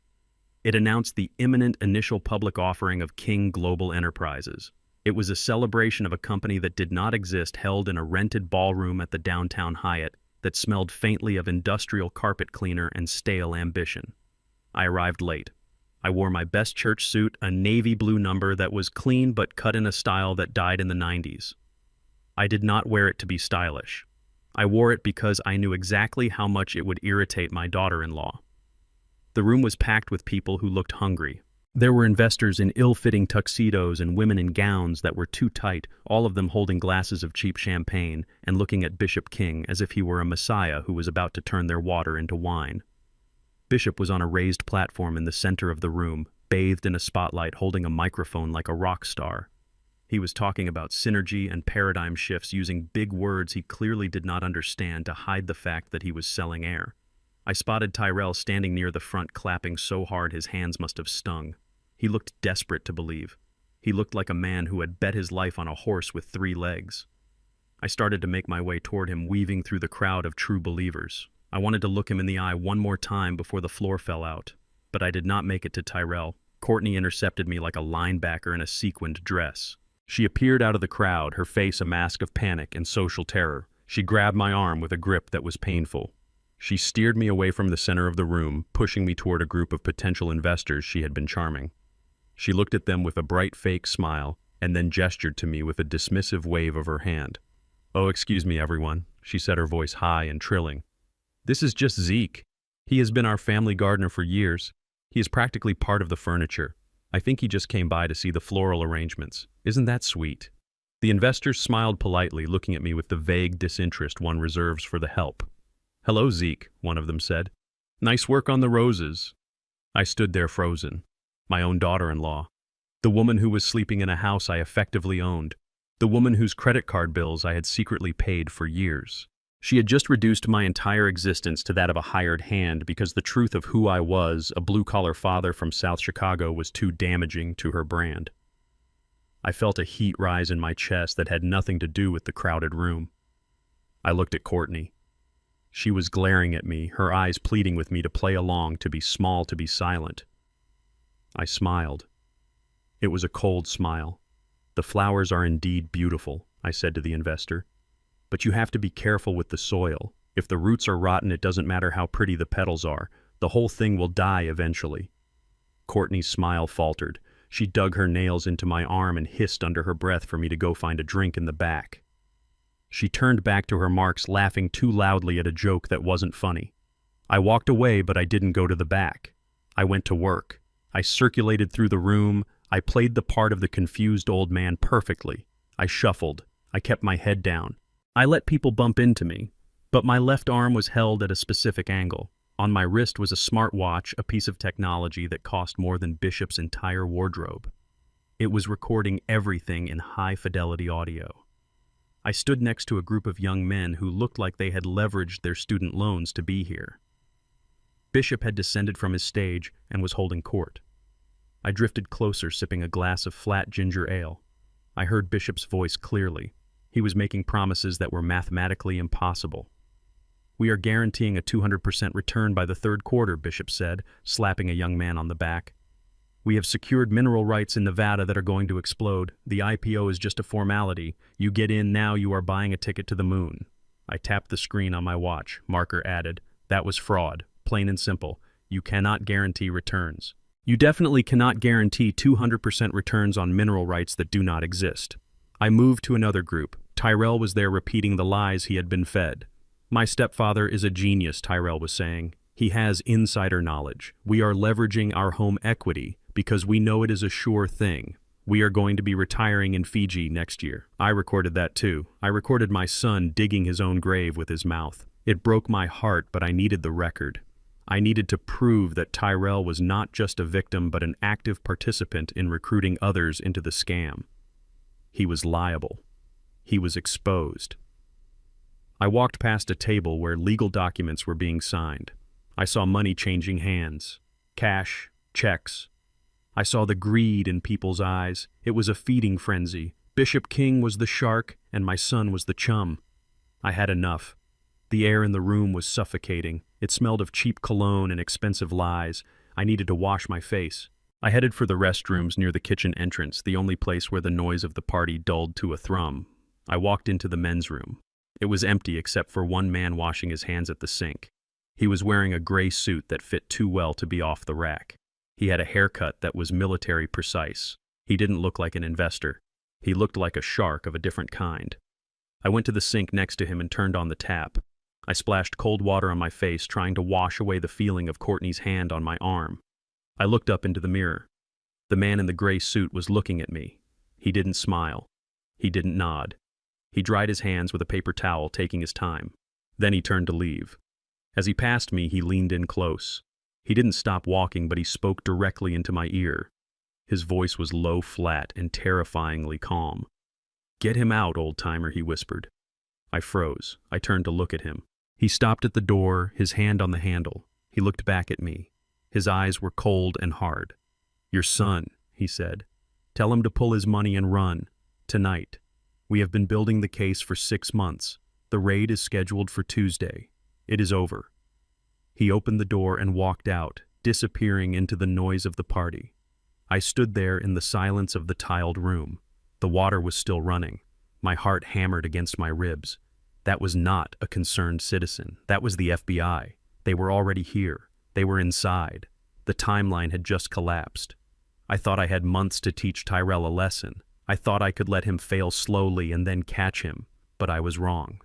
A: It announced the imminent initial public offering of King Global Enterprises. It was a celebration of a company that did not exist, held in a rented ballroom at the downtown Hyatt, that smelled faintly of industrial carpet cleaner and stale ambition. I arrived late. I wore my best church suit, a navy blue number that was clean but cut in a style that died in the 90s. I did not wear it to be stylish. I wore it because I knew exactly how much it would irritate my daughter-in-law. The room was packed with people who looked hungry. There were investors in ill-fitting tuxedos and women in gowns that were too tight, all of them holding glasses of cheap champagne and looking at Bishop King as if he were a messiah who was about to turn their water into wine. Bishop was on a raised platform in the center of the room, bathed in a spotlight, holding a microphone like a rock star. He was talking about synergy and paradigm shifts using big words he clearly did not understand to hide the fact that he was selling air. I spotted Tyrell standing near the front, clapping so hard his hands must have stung. He looked desperate to believe. He looked like a man who had bet his life on a horse with 3 legs. I started to make my way toward him, weaving through the crowd of true believers. I wanted to look him in the eye one more time before the floor fell out, but I did not make it to Tyrell. Courtney intercepted me like a linebacker in a sequined dress. She appeared out of the crowd, her face a mask of panic and social terror. She grabbed my arm with a grip that was painful. She steered me away from the center of the room, pushing me toward a group of potential investors she had been charming. She looked at them with a bright fake smile, and then gestured to me with a dismissive wave of her hand. "Oh, excuse me, everyone," she said, her voice high and trilling. "This is just Zeke. He has been our family gardener for years. He is practically part of the furniture. I think he just came by to see the floral arrangements. Isn't that sweet?" The investors smiled politely, looking at me with the vague disinterest one reserves for the help. "Hello, Zeke," one of them said. "Nice work on the roses." I stood there frozen. My own daughter-in-law. The woman who was sleeping in a house I effectively owned. The woman whose credit card bills I had secretly paid for years. She had just reduced my entire existence to that of a hired hand because the truth of who I was, a blue-collar father from South Chicago, was too damaging to her brand. I felt a heat rise in my chest that had nothing to do with the crowded room. I looked at Courtney. She was glaring at me, her eyes pleading with me to play along, to be small, to be silent. I smiled. It was a cold smile. "The flowers are indeed beautiful," I said to the investor. "But you have to be careful with the soil. If the roots are rotten, it doesn't matter how pretty the petals are. The whole thing will die eventually." Courtney's smile faltered. She dug her nails into my arm and hissed under her breath for me to go find a drink in the back. She turned back to her marks, laughing too loudly at a joke that wasn't funny. I walked away, but I didn't go to the back. I went to work. I circulated through the room. I played the part of the confused old man perfectly. I shuffled. I kept my head down. I let people bump into me, but my left arm was held at a specific angle. On my wrist was a smart watch, a piece of technology that cost more than Bishop's entire wardrobe. It was recording everything in high-fidelity audio. I stood next to a group of young men who looked like they had leveraged their student loans to be here. Bishop had descended from his stage and was holding court. I drifted closer, sipping a glass of flat ginger ale. I heard Bishop's voice clearly. He was making promises that were mathematically impossible. "We are guaranteeing a 200% return by the third quarter," Bishop said, slapping a young man on the back. "We have secured mineral rights in Nevada that are going to explode. The IPO is just a formality. You get in now, you are buying a ticket to the moon." I tapped the screen on my watch. Marker added, "That was fraud. Plain and simple. You cannot guarantee returns. You definitely cannot guarantee 200% returns on mineral rights that do not exist." I moved to another group. Tyrell was there repeating the lies he had been fed. "My stepfather is a genius," Tyrell was saying. "He has insider knowledge. We are leveraging our home equity because we know it is a sure thing. We are going to be retiring in Fiji next year." I recorded that too. I recorded my son digging his own grave with his mouth. It broke my heart, but I needed the record. I needed to prove that Tyrell was not just a victim but an active participant in recruiting others into the scam. He was liable. He was exposed. I walked past a table where legal documents were being signed. I saw money changing hands. Cash, checks. I saw the greed in people's eyes. It was a feeding frenzy. Bishop King was the shark, and my son was the chum. I had enough. The air in the room was suffocating. It smelled of cheap cologne and expensive lies. I needed to wash my face. I headed for the restrooms near the kitchen entrance, the only place where the noise of the party dulled to a thrum. I walked into the men's room. It was empty except for one man washing his hands at the sink. He was wearing a gray suit that fit too well to be off the rack. He had a haircut that was military precise. He didn't look like an investor. He looked like a shark of a different kind. I went to the sink next to him and turned on the tap. I splashed cold water on my face, trying to wash away the feeling of Courtney's hand on my arm. I looked up into the mirror. The man in the gray suit was looking at me. He didn't smile. He didn't nod. He dried his hands with a paper towel, taking his time. Then he turned to leave. As he passed me, he leaned in close. He didn't stop walking, but he spoke directly into my ear. His voice was low, flat, and terrifyingly calm. "Get him out, old-timer," he whispered. I froze. I turned to look at him. He stopped at the door, his hand on the handle. He looked back at me. His eyes were cold and hard. "Your son," he said. "Tell him to pull his money and run. Tonight. We have been building the case for 6 months. The raid is scheduled for Tuesday. It is over." He opened the door and walked out, disappearing into the noise of the party. I stood there in the silence of the tiled room. The water was still running. My heart hammered against my ribs. That was not a concerned citizen. That was the FBI. They were already here. They were inside. The timeline had just collapsed. I thought I had months to teach Tyrell a lesson. I thought I could let him fail slowly and then catch him, but I was wrong.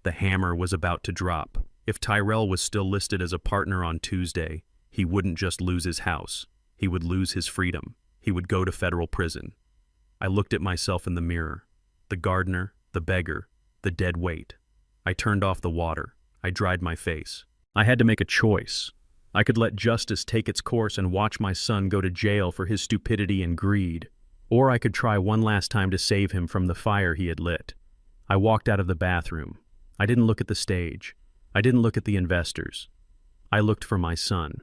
A: The hammer was about to drop. If Tyrell was still listed as a partner on Tuesday, he wouldn't just lose his house. He would lose his freedom. He would go to federal prison. I looked at myself in the mirror. The gardener, the beggar, the dead weight. I turned off the water. I dried my face. I had to make a choice. I could let justice take its course and watch my son go to jail for his stupidity and greed. Or I could try one last time to save him from the fire he had lit. I walked out of the bathroom. I didn't look at the stage. I didn't look at the investors. I looked for my son.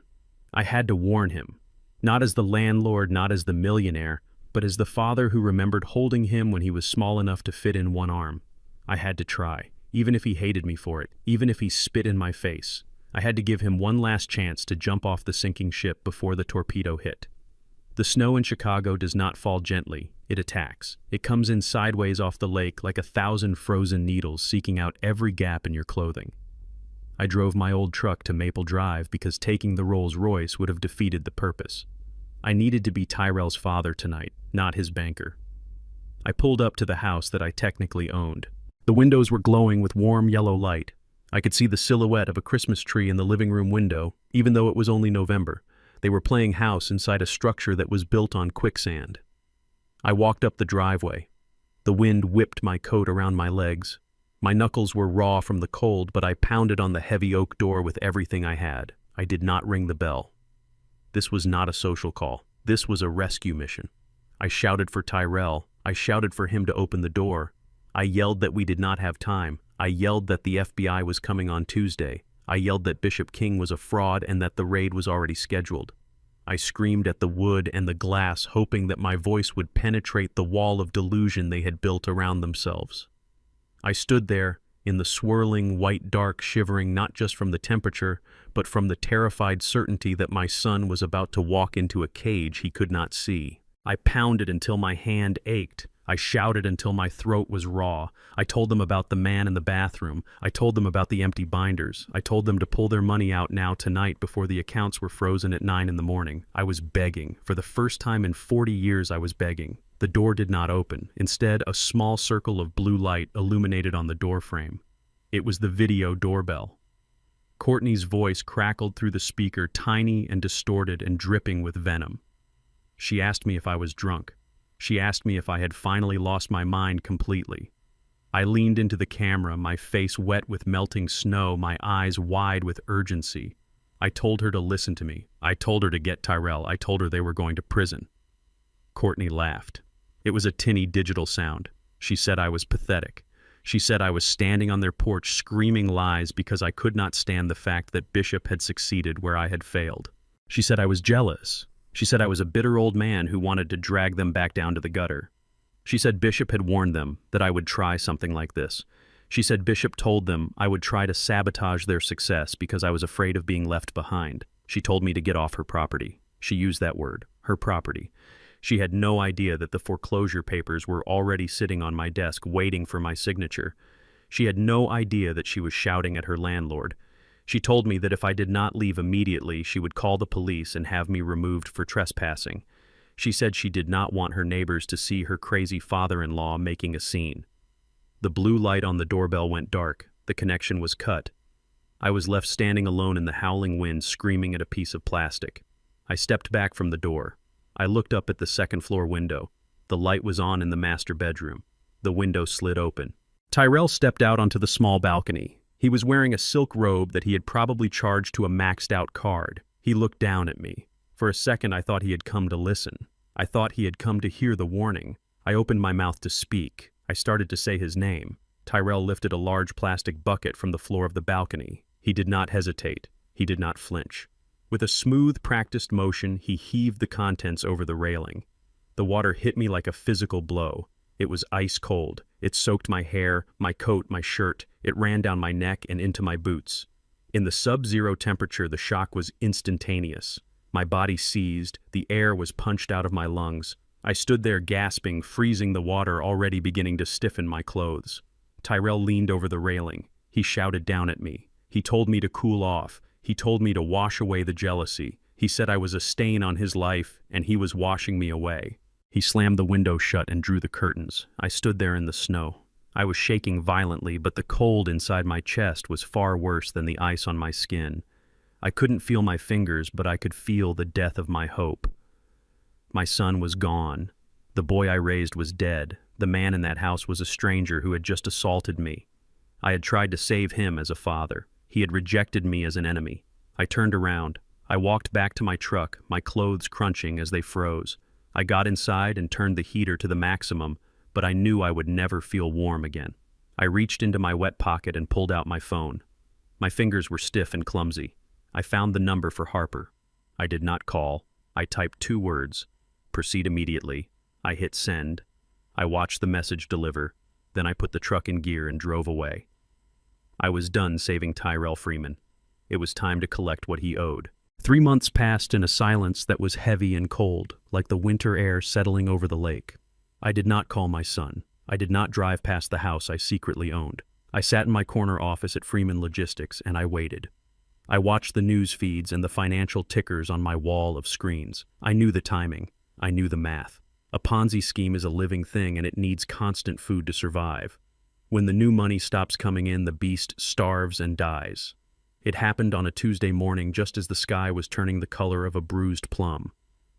A: I had to warn him. Not as the landlord, not as the millionaire, but as the father who remembered holding him when he was small enough to fit in one arm. I had to try, even if he hated me for it, even if he spit in my face. I had to give him one last chance to jump off the sinking ship before the torpedo hit. The snow in Chicago does not fall gently, it attacks. It comes in sideways off the lake like 1,000 frozen needles seeking out every gap in your clothing. I drove my old truck to Maple Drive because taking the Rolls-Royce would have defeated the purpose. I needed to be Tyrell's father tonight, not his banker. I pulled up to the house that I technically owned. The windows were glowing with warm yellow light. I could see the silhouette of a Christmas tree in the living room window, even though it was only November. They were playing house inside a structure that was built on quicksand. I walked up the driveway. The wind whipped my coat around my legs. My knuckles were raw from the cold, but I pounded on the heavy oak door with everything I had. I did not ring the bell. This was not a social call. This was a rescue mission. I shouted for Tyrell. I shouted for him to open the door. I yelled that we did not have time. I yelled that the FBI was coming on Tuesday. I yelled that Bishop King was a fraud and that the raid was already scheduled. I screamed at the wood and the glass, hoping that my voice would penetrate the wall of delusion they had built around themselves. I stood there, in the swirling white dark, shivering not just from the temperature, but from the terrified certainty that my son was about to walk into a cage he could not see. I pounded until my hand ached. I shouted until my throat was raw. I told them about the man in the bathroom. I told them about the empty binders. I told them to pull their money out now tonight before the accounts were frozen at 9 in the morning. I was begging. For the first time in 40 years, I was begging. The door did not open. Instead, a small circle of blue light illuminated on the doorframe. It was the video doorbell. Courtney's voice crackled through the speaker, tiny and distorted and dripping with venom. She asked me if I was drunk. She asked me if I had finally lost my mind completely. I leaned into the camera, my face wet with melting snow, my eyes wide with urgency. I told her to listen to me. I told her to get Tyrell. I told her they were going to prison. Courtney laughed. It was a tinny digital sound. She said I was pathetic. She said I was standing on their porch screaming lies because I could not stand the fact that Bishop had succeeded where I had failed. She said I was jealous. She said I was a bitter old man who wanted to drag them back down to the gutter. She said Bishop had warned them that I would try something like this. She said Bishop told them I would try to sabotage their success because I was afraid of being left behind. She told me to get off her property. She used that word, her property. She had no idea that the foreclosure papers were already sitting on my desk waiting for my signature. She had no idea that she was shouting at her landlord. She told me that if I did not leave immediately, she would call the police and have me removed for trespassing. She said she did not want her neighbors to see her crazy father-in-law making a scene. The blue light on the doorbell went dark. The connection was cut. I was left standing alone in the howling wind, screaming at a piece of plastic. I stepped back from the door. I looked up at the second-floor window. The light was on in the master bedroom. The window slid open. Tyrell stepped out onto the small balcony. He was wearing a silk robe that he had probably charged to a maxed-out card. He looked down at me. For a second, I thought he had come to listen. I thought he had come to hear the warning. I opened my mouth to speak. I started to say his name. Tyrell lifted a large plastic bucket from the floor of the balcony. He did not hesitate. He did not flinch. With a smooth, practiced motion, he heaved the contents over the railing. The water hit me like a physical blow. It was ice cold. It soaked my hair, my coat, my shirt. It ran down my neck and into my boots. In the sub-zero temperature, the shock was instantaneous. My body seized. The air was punched out of my lungs. I stood there gasping, freezing, the water already beginning to stiffen my clothes. Tyrell leaned over the railing. He shouted down at me. He told me to cool off. He told me to wash away the jealousy. He said I was a stain on his life, and he was washing me away. He slammed the window shut and drew the curtains. I stood there in the snow. I was shaking violently, but the cold inside my chest was far worse than the ice on my skin. I couldn't feel my fingers, but I could feel the death of my hope. My son was gone. The boy I raised was dead. The man in that house was a stranger who had just assaulted me. I had tried to save him as a father. He had rejected me as an enemy. I turned around. I walked back to my truck, my clothes crunching as they froze. I got inside and turned the heater to the maximum, but I knew I would never feel warm again. I reached into my wet pocket and pulled out my phone. My fingers were stiff and clumsy. I found the number for Harper. I did not call. I typed 2 words. Proceed immediately. I hit send. I watched the message deliver. Then I put the truck in gear and drove away. I was done saving Tyrell Freeman. It was time to collect what he owed. 3 months passed in a silence that was heavy and cold, like the winter air settling over the lake. I did not call my son. I did not drive past the house I secretly owned. I sat in my corner office at Freeman Logistics and I waited. I watched the news feeds and the financial tickers on my wall of screens. I knew the timing. I knew the math. A Ponzi scheme is a living thing and it needs constant food to survive. When the new money stops coming in, the beast starves and dies. It happened on a Tuesday morning just as the sky was turning the color of a bruised plum.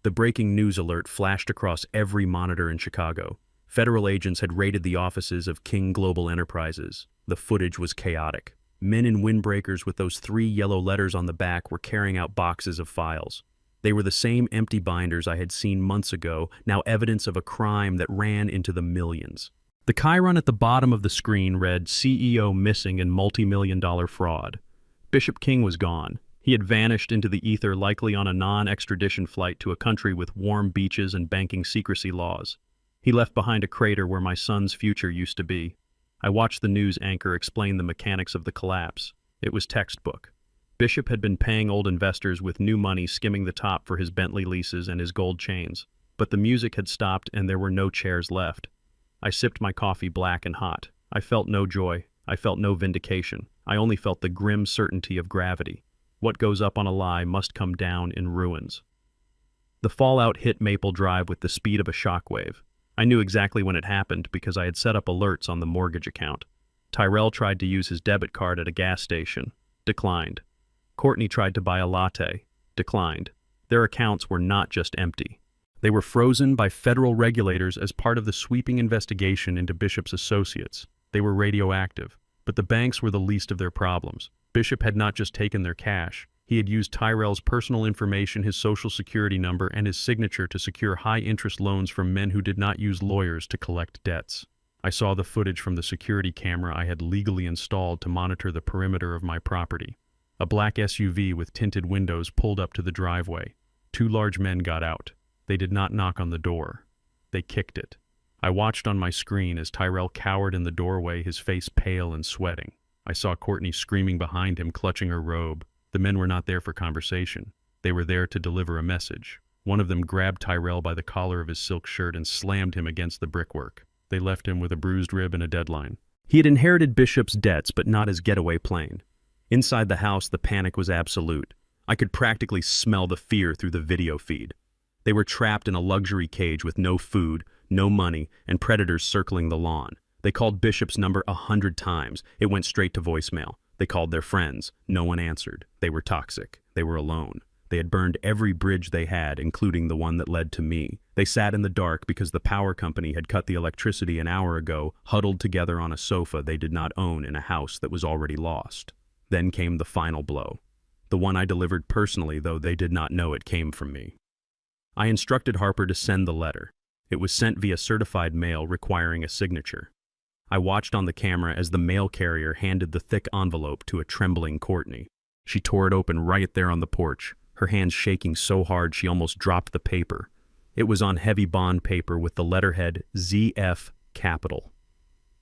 A: The breaking news alert flashed across every monitor in Chicago. Federal agents had raided the offices of King Global Enterprises. The footage was chaotic. Men in windbreakers with those 3 yellow letters on the back were carrying out boxes of files. They were the same empty binders I had seen months ago, now evidence of a crime that ran into the millions. The chyron at the bottom of the screen read, CEO missing in multi-million-dollar fraud. Bishop King was gone. He had vanished into the ether, likely on a non-extradition flight to a country with warm beaches and banking secrecy laws. He left behind a crater where my son's future used to be. I watched the news anchor explain the mechanics of the collapse. It was textbook. Bishop had been paying old investors with new money skimming the top for his Bentley leases and his gold chains. But the music had stopped and there were no chairs left. I sipped my coffee black and hot. I felt no joy. I felt no vindication. I only felt the grim certainty of gravity. What goes up on a lie must come down in ruins. The fallout hit Maple Drive with the speed of a shockwave. I knew exactly when it happened because I had set up alerts on the mortgage account. Tyrell tried to use his debit card at a gas station. Declined. Courtney tried to buy a latte. Declined. Their accounts were not just empty. They were frozen by federal regulators as part of the sweeping investigation into Bishop's associates. They were radioactive. But the banks were the least of their problems. Bishop had not just taken their cash. He had used Tyrell's personal information, his social security number, and his signature to secure high-interest loans from men who did not use lawyers to collect debts. I saw the footage from the security camera I had legally installed to monitor the perimeter of my property. A black SUV with tinted windows pulled up to the driveway. 2 large men got out. They did not knock on the door. They kicked it. I watched on my screen as Tyrell cowered in the doorway, his face pale and sweating. I saw Courtney screaming behind him, clutching her robe. The men were not there for conversation. They were there to deliver a message. One of them grabbed Tyrell by the collar of his silk shirt and slammed him against the brickwork. They left him with a bruised rib and a deadline. He had inherited Bishop's debts, but not his getaway plane. Inside the house, the panic was absolute. I could practically smell the fear through the video feed. They were trapped in a luxury cage with no food, no money, and predators circling the lawn. They called Bishop's number 100 times. It went straight to voicemail. They called their friends. No one answered. They were toxic. They were alone. They had burned every bridge they had, including the one that led to me. They sat in the dark because the power company had cut the electricity an hour ago, huddled together on a sofa they did not own in a house that was already lost. Then came the final blow. The one I delivered personally, though they did not know it came from me. I instructed Harper to send the letter. It was sent via certified mail requiring a signature. I watched on the camera as the mail carrier handed the thick envelope to a trembling Courtney. She tore it open right there on the porch, her hands shaking so hard she almost dropped the paper. It was on heavy bond paper with the letterhead ZF capital.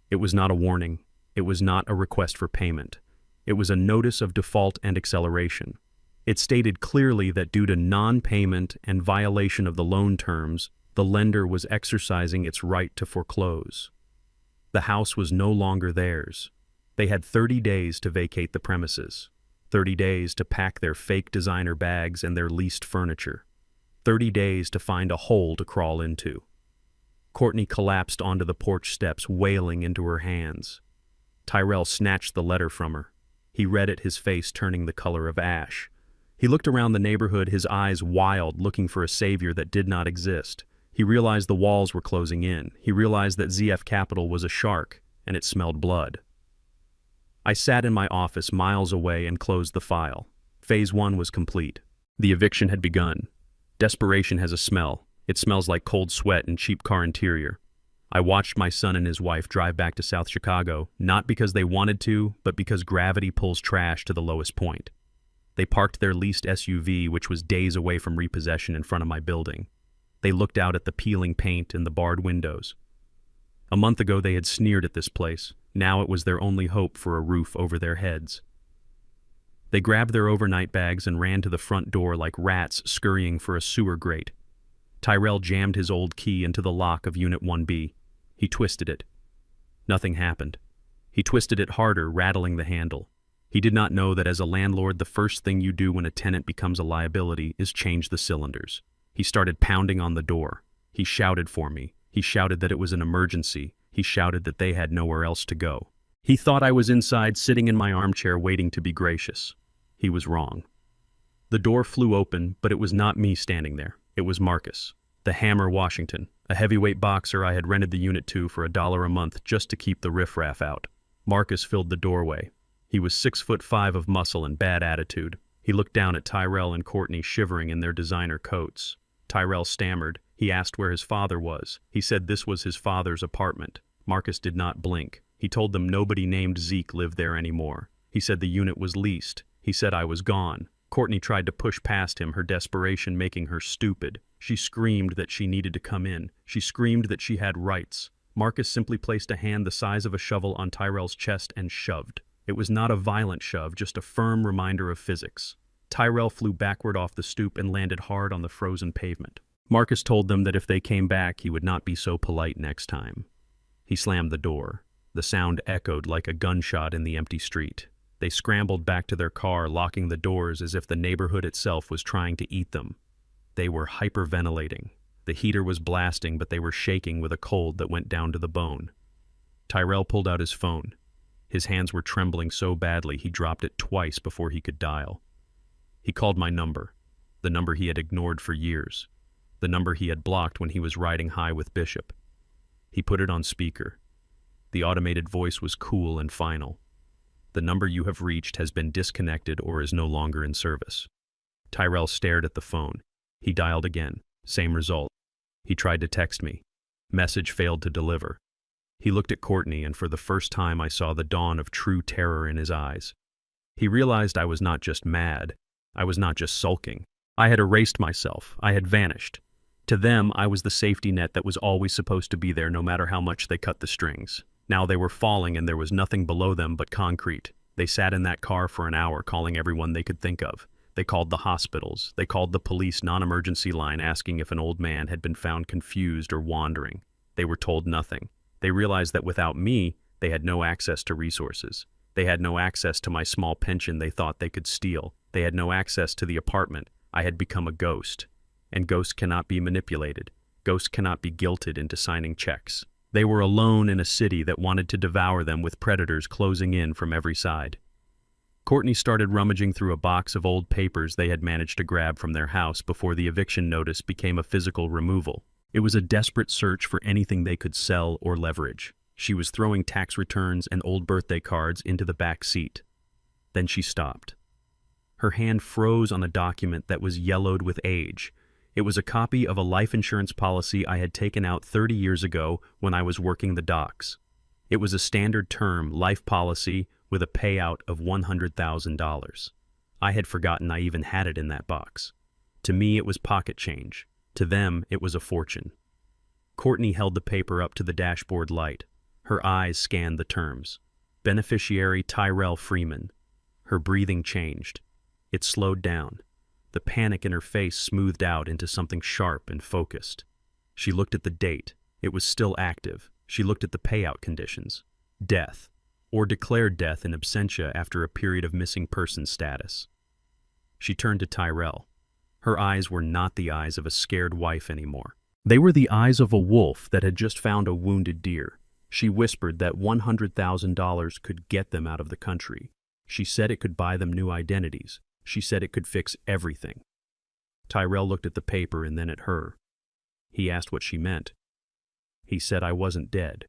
A: It was not a warning. It was not a request for payment. It was a notice of default and acceleration. It stated clearly that due to non-payment and violation of the loan terms, the lender was exercising its right to foreclose. The house was no longer theirs. They had 30 days to vacate the premises, 30 days to pack their fake designer bags and their leased furniture, 30 days to find a hole to crawl into. Courtney collapsed onto the porch steps, wailing into her hands. Tyrell snatched the letter from her. He read it, his face turning the color of ash. He looked around the neighborhood, his eyes wild, looking for a savior that did not exist. He realized the walls were closing in. He realized that ZF Capital was a shark, and it smelled blood. I sat in my office miles away and closed the file. Phase 1 was complete. The eviction had begun. Desperation has a smell. It smells like cold sweat and cheap car interior. I watched my son and his wife drive back to South Chicago, not because they wanted to, but because gravity pulls trash to the lowest point. They parked their leased SUV, which was days away from repossession, in front of my building. They looked out at the peeling paint and the barred windows. A month ago they had sneered at this place. Now it was their only hope for a roof over their heads. They grabbed their overnight bags and ran to the front door like rats scurrying for a sewer grate. Tyrell jammed his old key into the lock of Unit 1B. He twisted it. Nothing happened. He twisted it harder, rattling the handle. He did not know that as a landlord, the first thing you do when a tenant becomes a liability is change the cylinders. He started pounding on the door. He shouted for me. He shouted that it was an emergency. He shouted that they had nowhere else to go. He thought I was inside, sitting in my armchair waiting to be gracious. He was wrong. The door flew open, but it was not me standing there. It was Marcus, the Hammer Washington, a heavyweight boxer I had rented the unit to for $1 a month just to keep the riffraff out. Marcus filled the doorway. He was 6'5" of muscle and bad attitude. He looked down at Tyrell and Courtney shivering in their designer coats. Tyrell stammered. He asked where his father was. He said this was his father's apartment. Marcus did not blink. He told them nobody named Zeke lived there anymore. He said the unit was leased. He said I was gone. Courtney tried to push past him, her desperation making her stupid. She screamed that she needed to come in. She screamed that she had rights. Marcus simply placed a hand the size of a shovel on Tyrell's chest and shoved. It was not a violent shove, just a firm reminder of physics. Tyrell flew backward off the stoop and landed hard on the frozen pavement. Marcus told them that if they came back, he would not be so polite next time. He slammed the door. The sound echoed like a gunshot in the empty street. They scrambled back to their car, locking the doors as if the neighborhood itself was trying to eat them. They were hyperventilating. The heater was blasting, but they were shaking with a cold that went down to the bone. Tyrell pulled out his phone. His hands were trembling so badly he dropped it twice before he could dial. He called my number, the number he had ignored for years, the number he had blocked when he was riding high with Bishop. He put it on speaker. The automated voice was cool and final. The number you have reached has been disconnected or is no longer in service. Tyrell stared at the phone. He dialed again. Same result. He tried to text me. Message failed to deliver. He looked at Courtney, and for the first time I saw the dawn of true terror in his eyes. He realized I was not just mad. I was not just sulking. I had erased myself. I had vanished. To them, I was the safety net that was always supposed to be there no matter how much they cut the strings. Now they were falling and there was nothing below them but concrete. They sat in that car for an hour calling everyone they could think of. They called the hospitals. They called the police non-emergency line asking if an old man had been found confused or wandering. They were told nothing. They realized that without me, They had no access to resources. They had no access to my small pension they thought they could steal. They had no access to the apartment. I had become a ghost. And ghosts cannot be manipulated. Ghosts cannot be guilted into signing checks. They were alone in a city that wanted to devour them with predators closing in from every side. Courtney started rummaging through a box of old papers they had managed to grab from their house before the eviction notice became a physical removal. It was a desperate search for anything they could sell or leverage. She was throwing tax returns and old birthday cards into the back seat. Then she stopped. Her hand froze on a document that was yellowed with age. It was a copy of a life insurance policy I had taken out 30 years ago when I was working the docks. It was a standard term life policy with a payout of $100,000. I had forgotten I even had it in that box. To me, it was pocket change. To them, it was a fortune. Courtney held the paper up to the dashboard light. Her eyes scanned the terms. Beneficiary Tyrell Freeman. Her breathing changed. It slowed down. The panic in her face smoothed out into something sharp and focused. She looked at the date. It was still active. She looked at the payout conditions. Death, or declared death in absentia after a period of missing person status. She turned to Tyrell. Her eyes were not the eyes of a scared wife anymore. They were the eyes of a wolf that had just found a wounded deer. She whispered that $100,000 could get them out of the country. She said it could buy them new identities. She said it could fix everything. Tyrell looked at the paper and then at her. He asked what she meant. He said I wasn't dead.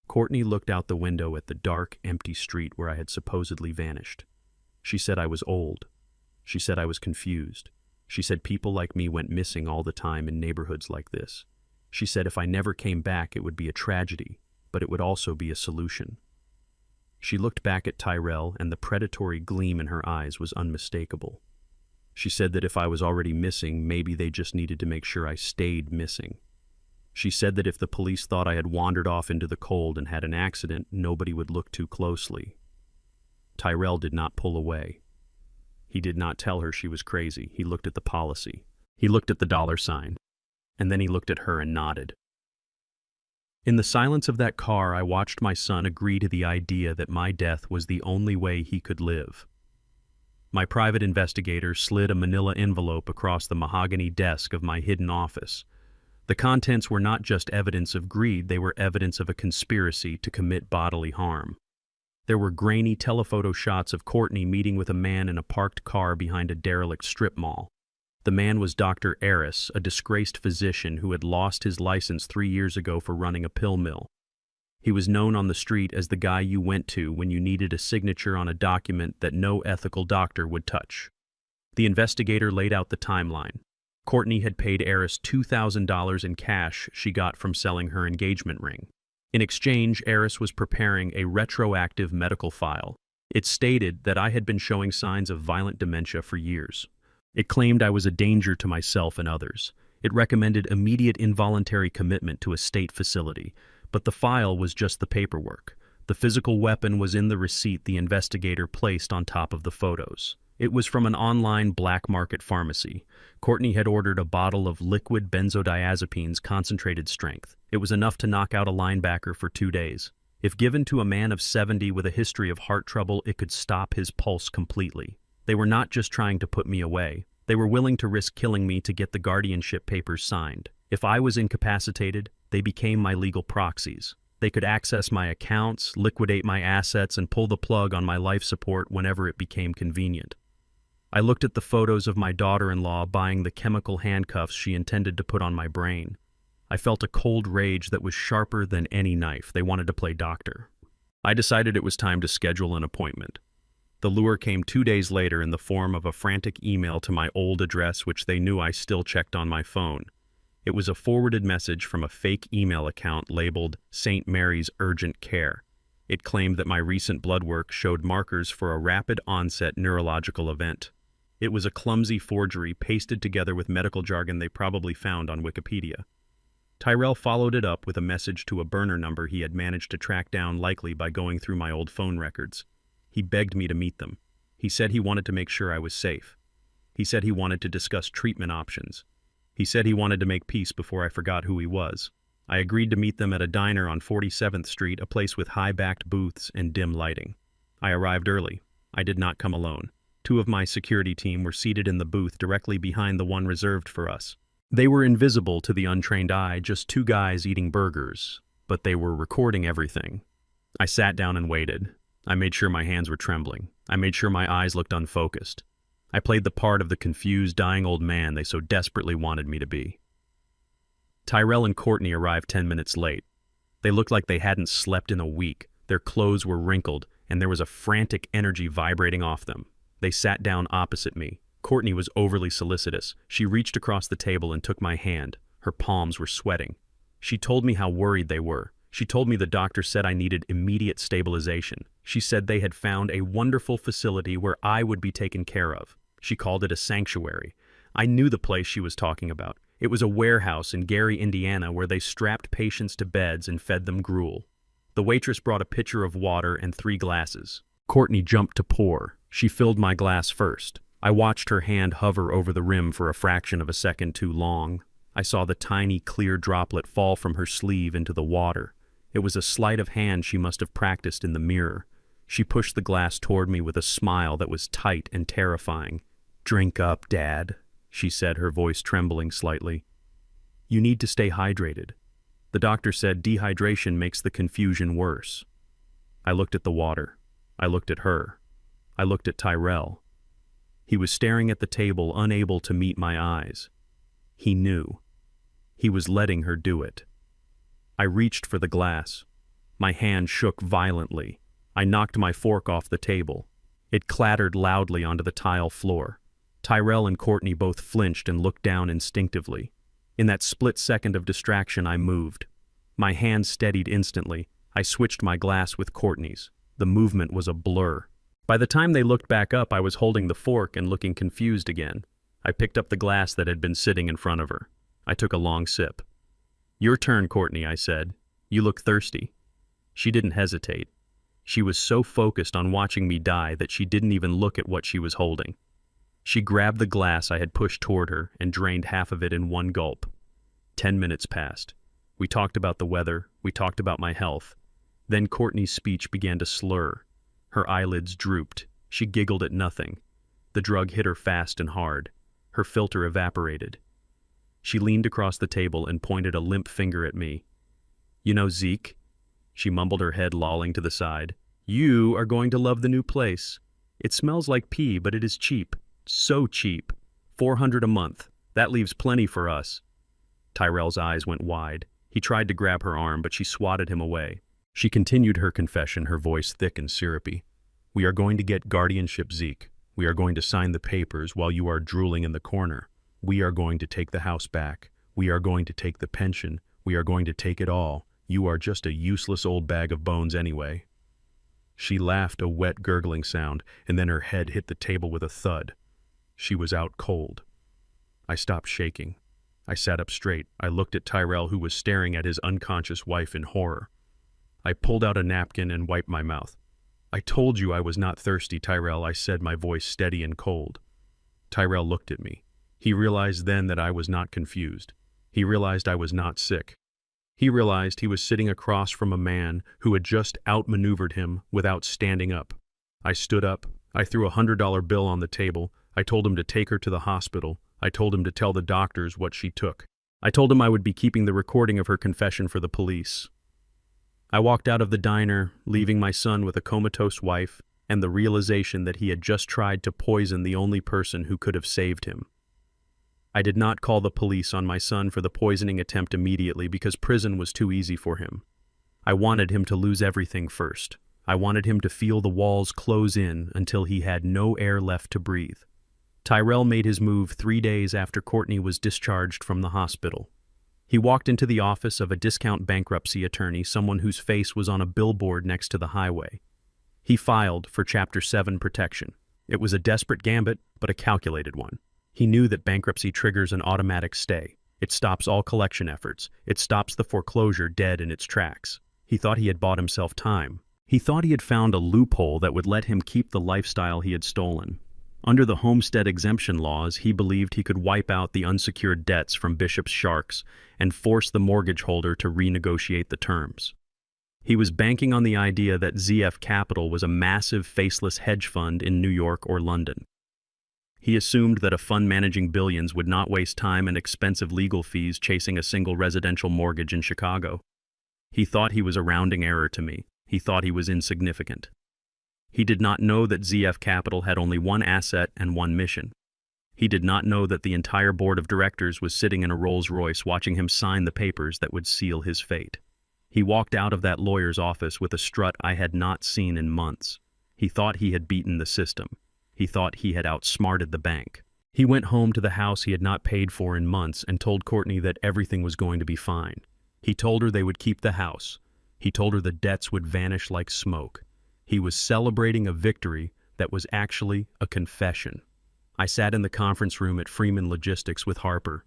A: Courtney looked out the window at the dark, empty street where I had supposedly vanished. She said I was old. She said I was confused. She said people like me went missing all the time in neighborhoods like this. She said if I never came back, it would be a tragedy, but it would also be a solution. She looked back at Tyrell, and the predatory gleam in her eyes was unmistakable. She said that if I was already missing, maybe they just needed to make sure I stayed missing. She said that if the police thought I had wandered off into the cold and had an accident, nobody would look too closely. Tyrell did not pull away. He did not tell her she was crazy. He looked at the policy. He looked at the dollar sign. And then he looked at her and nodded. In the silence of that car, I watched my son agree to the idea that my death was the only way he could live. My private investigator slid a manila envelope across the mahogany desk of my hidden office. The contents were not just evidence of greed, they were evidence of a conspiracy to commit bodily harm. There were grainy telephoto shots of Courtney meeting with a man in a parked car behind a derelict strip mall. The man was Dr. Eris, a disgraced physician who had lost his license 3 years ago for running a pill mill. He was known on the street as the guy you went to when you needed a signature on a document that no ethical doctor would touch. The investigator laid out the timeline. Courtney had paid Eris $2,000 in cash she got from selling her engagement ring. In exchange, Eris was preparing a retroactive medical file. It stated that I had been showing signs of violent dementia for years. It claimed I was a danger to myself and others. It recommended immediate involuntary commitment to a state facility, but the file was just the paperwork. The physical weapon was in the receipt the investigator placed on top of the photos. It was from an online black market pharmacy. Courtney had ordered a bottle of liquid benzodiazepines concentrated strength. It was enough to knock out a linebacker for 2 days. If given to a man of 70 with a history of heart trouble, it could stop his pulse completely. They were not just trying to put me away. They were willing to risk killing me to get the guardianship papers signed. If I was incapacitated, they became my legal proxies. They could access my accounts, liquidate my assets, and pull the plug on my life support whenever it became convenient. I looked at the photos of my daughter-in-law buying the chemical handcuffs she intended to put on my brain. I felt a cold rage that was sharper than any knife. They wanted to play doctor. I decided it was time to schedule an appointment. The lure came 2 days later in the form of a frantic email to my old address, which they knew I still checked on my phone. It was a forwarded message from a fake email account labeled St. Mary's Urgent Care. It claimed that my recent blood work showed markers for a rapid onset neurological event. It was a clumsy forgery pasted together with medical jargon they probably found on Wikipedia. Tyrell followed it up with a message to a burner number he had managed to track down, likely by going through my old phone records. He begged me to meet them. He said he wanted to make sure I was safe. He said he wanted to discuss treatment options. He said he wanted to make peace before I forgot who he was. I agreed to meet them at a diner on 47th Street, a place with high-backed booths and dim lighting. I arrived early. I did not come alone. Two of my security team were seated in the booth directly behind the one reserved for us. They were invisible to the untrained eye, just two guys eating burgers, but they were recording everything. I sat down and waited. I made sure my hands were trembling. I made sure my eyes looked unfocused. I played the part of the confused, dying old man they so desperately wanted me to be. Tyrell and Courtney arrived 10 minutes late. They looked like they hadn't slept in a week. Their clothes were wrinkled, and there was a frantic energy vibrating off them. They sat down opposite me. Courtney was overly solicitous. She reached across the table and took my hand. Her palms were sweating. She told me how worried they were. She told me the doctor said I needed immediate stabilization. She said they had found a wonderful facility where I would be taken care of. She called it a sanctuary. I knew the place she was talking about. It was a warehouse in Gary, Indiana, where they strapped patients to beds and fed them gruel. The waitress brought a pitcher of water and 3 glasses. Courtney jumped to pour. She filled my glass first. I watched her hand hover over the rim for a fraction of a second too long. I saw the tiny, clear droplet fall from her sleeve into the water. It was a sleight of hand she must have practiced in the mirror. She pushed the glass toward me with a smile that was tight and terrifying. "Drink up, Dad," she said, her voice trembling slightly. "You need to stay hydrated. The doctor said dehydration makes the confusion worse." I looked at the water. I looked at her. I looked at Tyrell. He was staring at the table, unable to meet my eyes. He knew. He was letting her do it. I reached for the glass. My hand shook violently. I knocked my fork off the table. It clattered loudly onto the tile floor. Tyrell and Courtney both flinched and looked down instinctively. In that split second of distraction, I moved. My hand steadied instantly. I switched my glass with Courtney's. The movement was a blur. By the time they looked back up, I was holding the fork and looking confused again. I picked up the glass that had been sitting in front of her. I took a long sip. "Your turn, Courtney," I said. "You look thirsty." She didn't hesitate. She was so focused on watching me die that she didn't even look at what she was holding. She grabbed the glass I had pushed toward her and drained half of it in one gulp. 10 minutes passed. We talked about the weather. We talked about my health. Then Courtney's speech began to slur. Her eyelids drooped. She giggled at nothing. The drug hit her fast and hard. Her filter evaporated. She leaned across the table and pointed a limp finger at me. "You know, Zeke," she mumbled, her head lolling to the side, "you are going to love the new place. It smells like pee, but it is cheap. So cheap. $400 a month. That leaves plenty for us." Tyrell's eyes went wide. He tried to grab her arm, but she swatted him away. She continued her confession, her voice thick and syrupy. "We are going to get guardianship, Zeke. We are going to sign the papers while you are drooling in the corner. We are going to take the house back. We are going to take the pension. We are going to take it all. You are just a useless old bag of bones anyway." She laughed, a wet, gurgling sound, and then her head hit the table with a thud. She was out cold. I stopped shaking. I sat up straight. I looked at Tyrell, who was staring at his unconscious wife in horror. I pulled out a napkin and wiped my mouth. "I told you I was not thirsty, Tyrell," I said, my voice steady and cold. Tyrell looked at me. He realized then that I was not confused. He realized I was not sick. He realized he was sitting across from a man who had just outmaneuvered him without standing up. I stood up. I threw a $100 bill on the table. I told him to take her to the hospital. I told him to tell the doctors what she took. I told him I would be keeping the recording of her confession for the police. I walked out of the diner, leaving my son with a comatose wife and the realization that he had just tried to poison the only person who could have saved him. I did not call the police on my son for the poisoning attempt immediately because prison was too easy for him. I wanted him to lose everything first. I wanted him to feel the walls close in until he had no air left to breathe. Tyrell made his move 3 days after Courtney was discharged from the hospital. He walked into the office of a discount bankruptcy attorney, someone whose face was on a billboard next to the highway. He filed for Chapter 7 protection. It was a desperate gambit, but a calculated one. He knew that bankruptcy triggers an automatic stay. It stops all collection efforts. It stops the foreclosure dead in its tracks. He thought he had bought himself time. He thought he had found a loophole that would let him keep the lifestyle he had stolen. Under the homestead exemption laws, he believed he could wipe out the unsecured debts from Bishop's Sharks and force the mortgage holder to renegotiate the terms. He was banking on the idea that ZF Capital was a massive faceless hedge fund in New York or London. He assumed that a fund managing billions would not waste time and expensive legal fees chasing a single residential mortgage in Chicago. He thought he was a rounding error to me. He thought he was insignificant. He did not know that ZF Capital had only one asset and one mission. He did not know that the entire board of directors was sitting in a Rolls-Royce watching him sign the papers that would seal his fate. He walked out of that lawyer's office with a strut I had not seen in months. He thought he had beaten the system. He thought he had outsmarted the bank. He went home to the house he had not paid for in months and told Courtney that everything was going to be fine. He told her they would keep the house. He told her the debts would vanish like smoke. He was celebrating a victory that was actually a confession. I sat in the conference room at Freeman Logistics with Harper.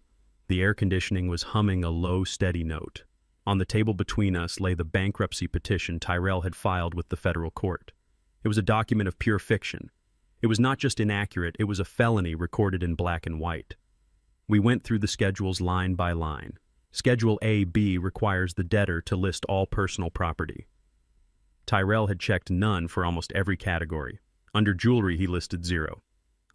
A: The air conditioning was humming a low, steady note. On the table between us lay the bankruptcy petition Tyrell had filed with the federal court. It was a document of pure fiction. It was not just inaccurate, it was a felony recorded in black and white. We went through the schedules line by line. Schedule A-B requires the debtor to list all personal property. Tyrell had checked none for almost every category. Under jewelry, he listed 0.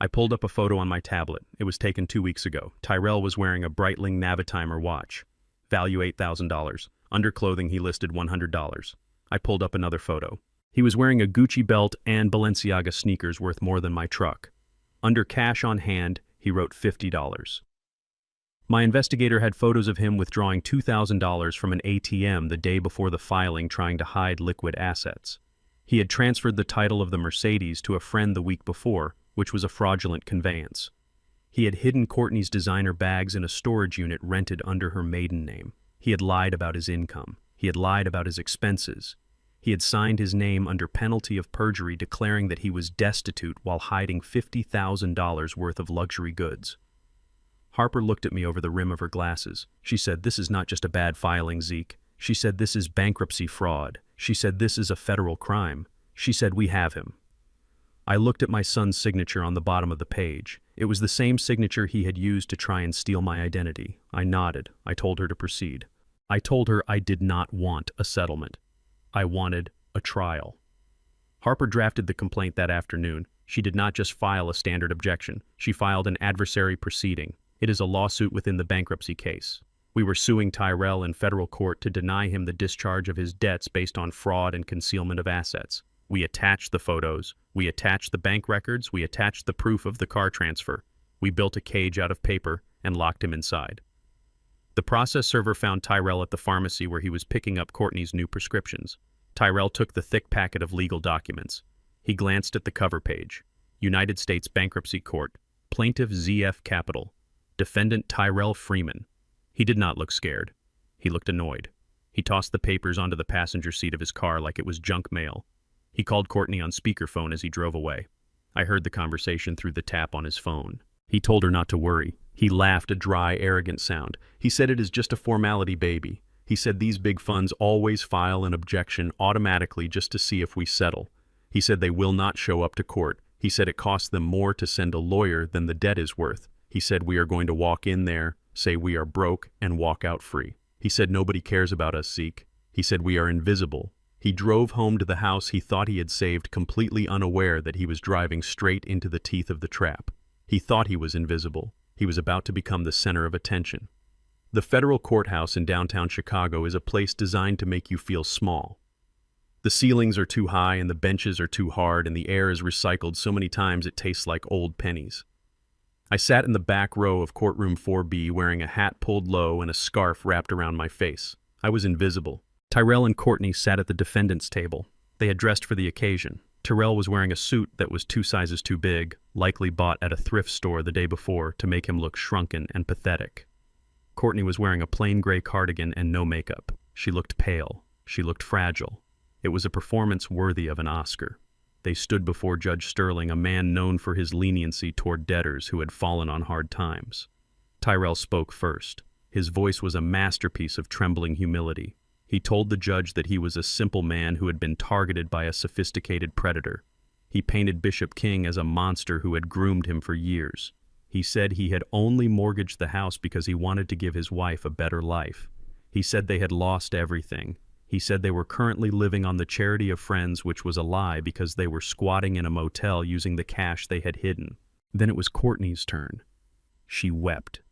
A: I pulled up a photo on my tablet. It was taken 2 weeks ago. Tyrell was wearing a Breitling Navitimer watch. Value $8,000. Under clothing, he listed $100. I pulled up another photo. He was wearing a Gucci belt and Balenciaga sneakers worth more than my truck. Under cash on hand, he wrote $50. My investigator had photos of him withdrawing $2,000 from an ATM the day before the filing trying to hide liquid assets. He had transferred the title of the Mercedes to a friend the week before, which was a fraudulent conveyance. He had hidden Courtney's designer bags in a storage unit rented under her maiden name. He had lied about his income. He had lied about his expenses. He had signed his name under penalty of perjury declaring that he was destitute while hiding $50,000 worth of luxury goods. Harper looked at me over the rim of her glasses. She said, "This is not just a bad filing, Zeke." She said, "This is bankruptcy fraud." She said, "This is a federal crime." She said, "We have him." I looked at my son's signature on the bottom of the page. It was the same signature he had used to try and steal my identity. I nodded. I told her to proceed. I told her I did not want a settlement. I wanted a trial. Harper drafted the complaint that afternoon. She did not just file a standard objection. She filed an adversary proceeding. It is a lawsuit within the bankruptcy case. We were suing Tyrell in federal court to deny him the discharge of his debts based on fraud and concealment of assets. We attached the photos. We attached the bank records. We attached the proof of the car transfer. We built a cage out of paper and locked him inside. The process server found Tyrell at the pharmacy where he was picking up Courtney's new prescriptions. Tyrell took the thick packet of legal documents. He glanced at the cover page. United States Bankruptcy Court. Plaintiff ZF Capital. Defendant Tyrell Freeman. He did not look scared. He looked annoyed. He tossed the papers onto the passenger seat of his car like it was junk mail. He called Courtney on speakerphone as he drove away. I heard the conversation through the tap on his phone. He told her not to worry. He laughed a dry, arrogant sound. He said it is just a formality, baby. He said these big funds always file an objection automatically just to see if we settle. He said they will not show up to court. He said it costs them more to send a lawyer than the debt is worth. He said we are going to walk in there, say we are broke, and walk out free. He said nobody cares about us, Zeke. He said we are invisible. He drove home to the house he thought he had saved, completely unaware that he was driving straight into the teeth of the trap. He thought he was invisible. He was about to become the center of attention. The federal courthouse in downtown Chicago is a place designed to make you feel small. The ceilings are too high and the benches are too hard and the air is recycled so many times it tastes like old pennies. I sat in the back row of courtroom 4B wearing a hat pulled low and a scarf wrapped around my face. I was invisible. Tyrell and Courtney sat at the defendant's table. They had dressed for the occasion. Tyrell was wearing a suit that was 2 sizes too big, likely bought at a thrift store the day before to make him look shrunken and pathetic. Courtney was wearing a plain gray cardigan and no makeup. She looked pale. She looked fragile. It was a performance worthy of an Oscar. They stood before Judge Sterling, a man known for his leniency toward debtors who had fallen on hard times. Tyrell spoke first. His voice was a masterpiece of trembling humility. He told the judge that he was a simple man who had been targeted by a sophisticated predator. He painted Bishop King as a monster who had groomed him for years. He said he had only mortgaged the house because he wanted to give his wife a better life. He said they had lost everything. He said they were currently living on the charity of friends, which was a lie because they were squatting in a motel using the cash they had hidden. Then it was Courtney's turn. She wept.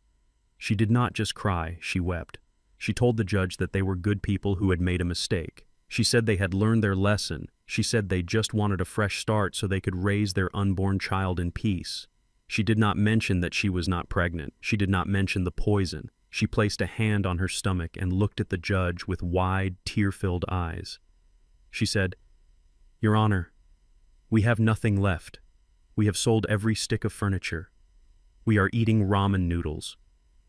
A: She did not just cry, she wept. She told the judge that they were good people who had made a mistake. She said they had learned their lesson. She said they just wanted a fresh start so they could raise their unborn child in peace. She did not mention that she was not pregnant. She did not mention the poison. She placed a hand on her stomach and looked at the judge with wide, tear-filled eyes. She said, "Your Honor, we have nothing left. We have sold every stick of furniture. We are eating ramen noodles.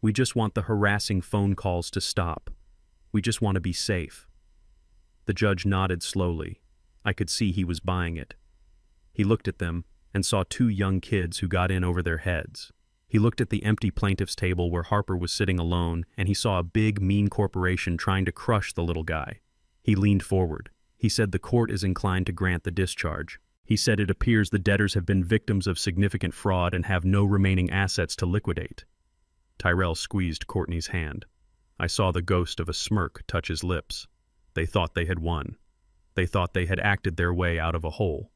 A: We just want the harassing phone calls to stop. We just want to be safe." The judge nodded slowly. I could see he was buying it. He looked at them and saw two young kids who got in over their heads. He looked at the empty plaintiff's table where Harper was sitting alone, and he saw a big, mean corporation trying to crush the little guy. He leaned forward. He said the court is inclined to grant the discharge. He said it appears the debtors have been victims of significant fraud and have no remaining assets to liquidate. Tyrell squeezed Courtney's hand. I saw the ghost of a smirk touch his lips. They thought they had won. They thought they had acted their way out of a hole.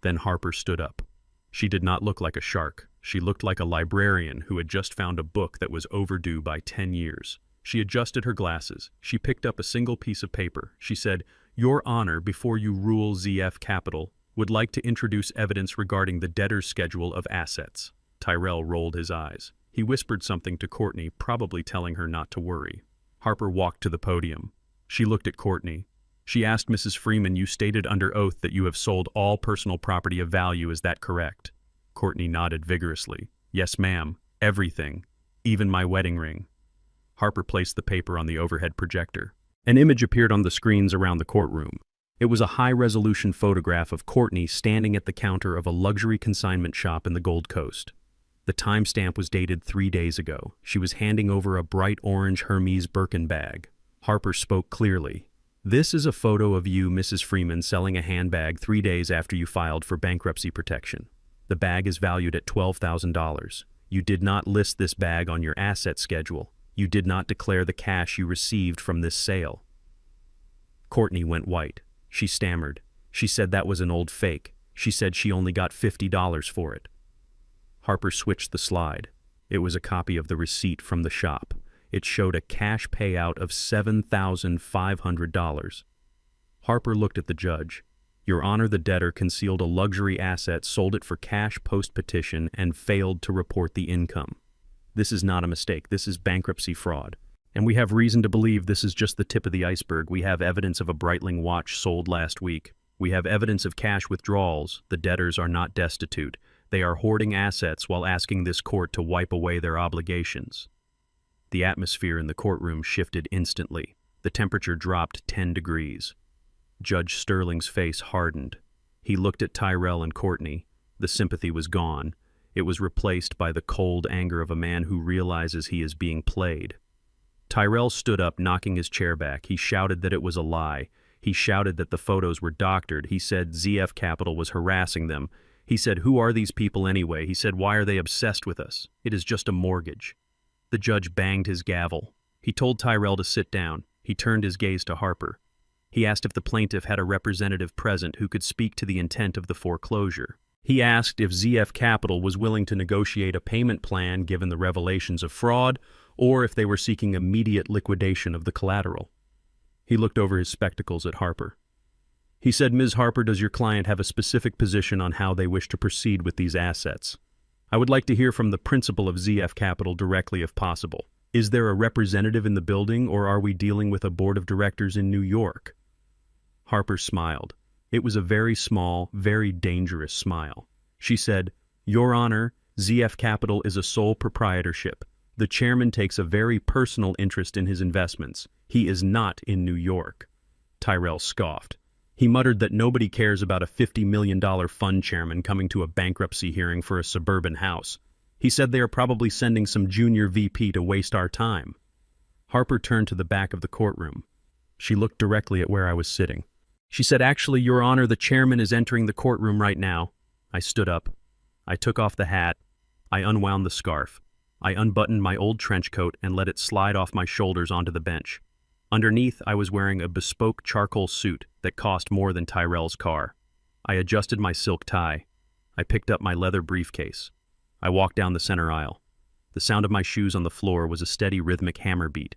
A: Then Harper stood up. She did not look like a shark. She looked like a librarian who had just found a book that was overdue by 10 years. She adjusted her glasses. She picked up a single piece of paper. She said, "Your Honor, before you rule ZF Capital, would like to introduce evidence regarding the debtor's schedule of assets." Tyrell rolled his eyes. He whispered something to Courtney, probably telling her not to worry. Harper walked to the podium. She looked at Courtney. She asked Mrs. Freeman, "You stated under oath that you have sold all personal property of value, is that correct?" Courtney nodded vigorously. "Yes, ma'am. Everything. Even my wedding ring." Harper placed the paper on the overhead projector. An image appeared on the screens around the courtroom. It was a high-resolution photograph of Courtney standing at the counter of a luxury consignment shop in the Gold Coast. The timestamp was dated 3 days ago. She was handing over a bright orange Hermes Birkin bag. Harper spoke clearly. "This is a photo of you, Mrs. Freeman, selling a handbag 3 days after you filed for bankruptcy protection. The bag is valued at $12,000. You did not list this bag on your asset schedule. You did not declare the cash you received from this sale." Courtney went white. She stammered. She said that was an old fake. She said she only got $50 for it. Harper switched the slide. It was a copy of the receipt from the shop. It showed a cash payout of $7,500. Harper looked at the judge. "Your Honor, the debtor concealed a luxury asset, sold it for cash post-petition, and failed to report the income. This is not a mistake. This is bankruptcy fraud. And we have reason to believe this is just the tip of the iceberg. We have evidence of a Breitling watch sold last week. We have evidence of cash withdrawals. The debtors are not destitute. They are hoarding assets while asking this court to wipe away their obligations." The atmosphere in the courtroom shifted instantly. The temperature dropped 10 degrees. Judge Sterling's face hardened. He looked at Tyrell and Courtney. The sympathy was gone. It was replaced by the cold anger of a man who realizes he is being played. Tyrell stood up, knocking his chair back. He shouted that it was a lie. He shouted that the photos were doctored. He said ZF Capital was harassing them. He said, "Who are these people anyway?" He said, "Why are they obsessed with us? It is just a mortgage." The judge banged his gavel. He told Tyrell to sit down. He turned his gaze to Harper. He asked if the plaintiff had a representative present who could speak to the intent of the foreclosure. He asked if ZF Capital was willing to negotiate a payment plan given the revelations of fraud, or if they were seeking immediate liquidation of the collateral. He looked over his spectacles at Harper. He said, "Ms. Harper, does your client have a specific position on how they wish to proceed with these assets? I would like to hear from the principal of ZF Capital directly if possible. Is there a representative in the building, or are we dealing with a board of directors in New York?" Harper smiled. It was a very small, very dangerous smile. She said, "Your Honor, ZF Capital is a sole proprietorship. The chairman takes a very personal interest in his investments. He is not in New York." Tyrell scoffed. He muttered that nobody cares about a $50 million fund chairman coming to a bankruptcy hearing for a suburban house. He said they are probably sending some junior VP to waste our time. Harper turned to the back of the courtroom. She looked directly at where I was sitting. She said, "Actually, Your Honor, the chairman is entering the courtroom right now." I stood up. I took off the hat. I unwound the scarf. I unbuttoned my old trench coat and let it slide off my shoulders onto the bench. Underneath, I was wearing a bespoke charcoal suit that cost more than Tyrell's car. I adjusted my silk tie. I picked up my leather briefcase. I walked down the center aisle. The sound of my shoes on the floor was a steady rhythmic hammer beat.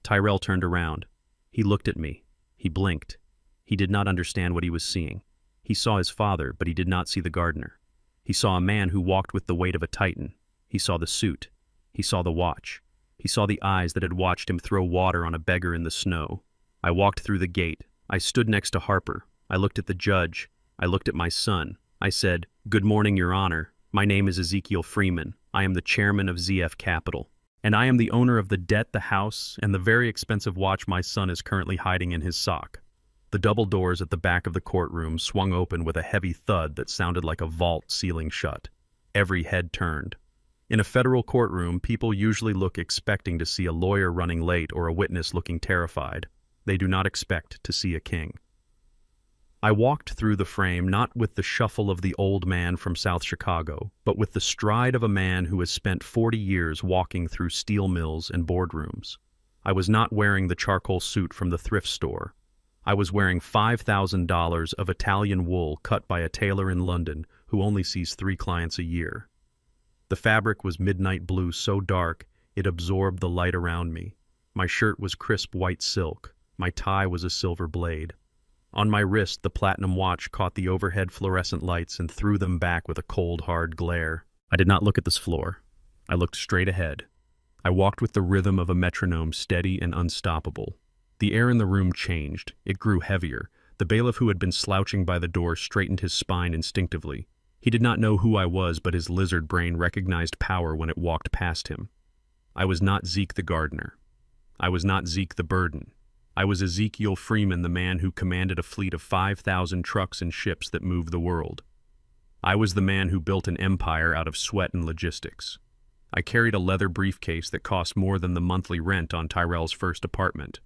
A: Tyrell turned around. He looked at me. He blinked. He did not understand what he was seeing. He saw his father, but he did not see the gardener. He saw a man who walked with the weight of a titan. He saw the suit. He saw the watch. He saw the eyes that had watched him throw water on a beggar in the snow. I walked through the gate. I stood next to Harper. I looked at the judge. I looked at my son. I said, "Good morning, Your Honor. My name is Ezekiel Freeman. I am the chairman of ZF Capital. And I am the owner of the debt, the house, and the very expensive watch my son is currently hiding in his sock." The double doors at the back of the courtroom swung open with a heavy thud that sounded like a vault sealing shut. Every head turned. In a federal courtroom, people usually look expecting to see a lawyer running late or a witness looking terrified. They do not expect to see a king. I walked through the frame not with the shuffle of the old man from South Chicago, but with the stride of a man who has spent 40 years walking through steel mills and boardrooms. I was not wearing the charcoal suit from the thrift store. I was wearing $5,000 of Italian wool cut by a tailor in London who only sees 3 clients a year. The fabric was midnight blue so dark it absorbed the light around me. My shirt was crisp white silk. My tie was a silver blade. On my wrist, the platinum watch caught the overhead fluorescent lights and threw them back with a cold, hard glare. I did not look at this floor. I looked straight ahead. I walked with the rhythm of a metronome, steady and unstoppable. The air in the room changed. It grew heavier. The bailiff who had been slouching by the door straightened his spine instinctively. He did not know who I was, but his lizard brain recognized power when it walked past him. I was not Zeke the gardener. I was not Zeke the burden. I was Ezekiel Freeman, the man who commanded a fleet of 5,000 trucks and ships that moved the world. I was the man who built an empire out of sweat and logistics. I carried a leather briefcase that cost more than the monthly rent on Tyrell's first apartment.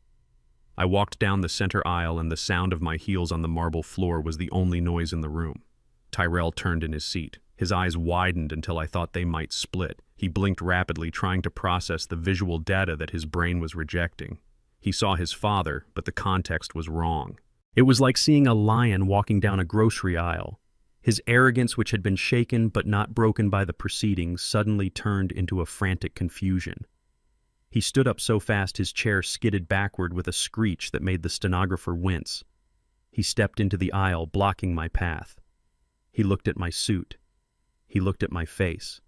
A: I walked down the center aisle and the sound of my heels on the marble floor was the only noise in the room. Tyrell turned in his seat. His eyes widened until I thought they might split. He blinked rapidly, trying to process the visual data that his brain was rejecting. He saw his father, but the context was wrong. It was like seeing a lion walking down a grocery aisle. His arrogance, which had been shaken but not broken by the proceedings, suddenly turned into a frantic confusion. He stood up so fast his chair skidded backward with a screech that made the stenographer wince. He stepped into the aisle, blocking my path. He looked at my suit. He looked at my face.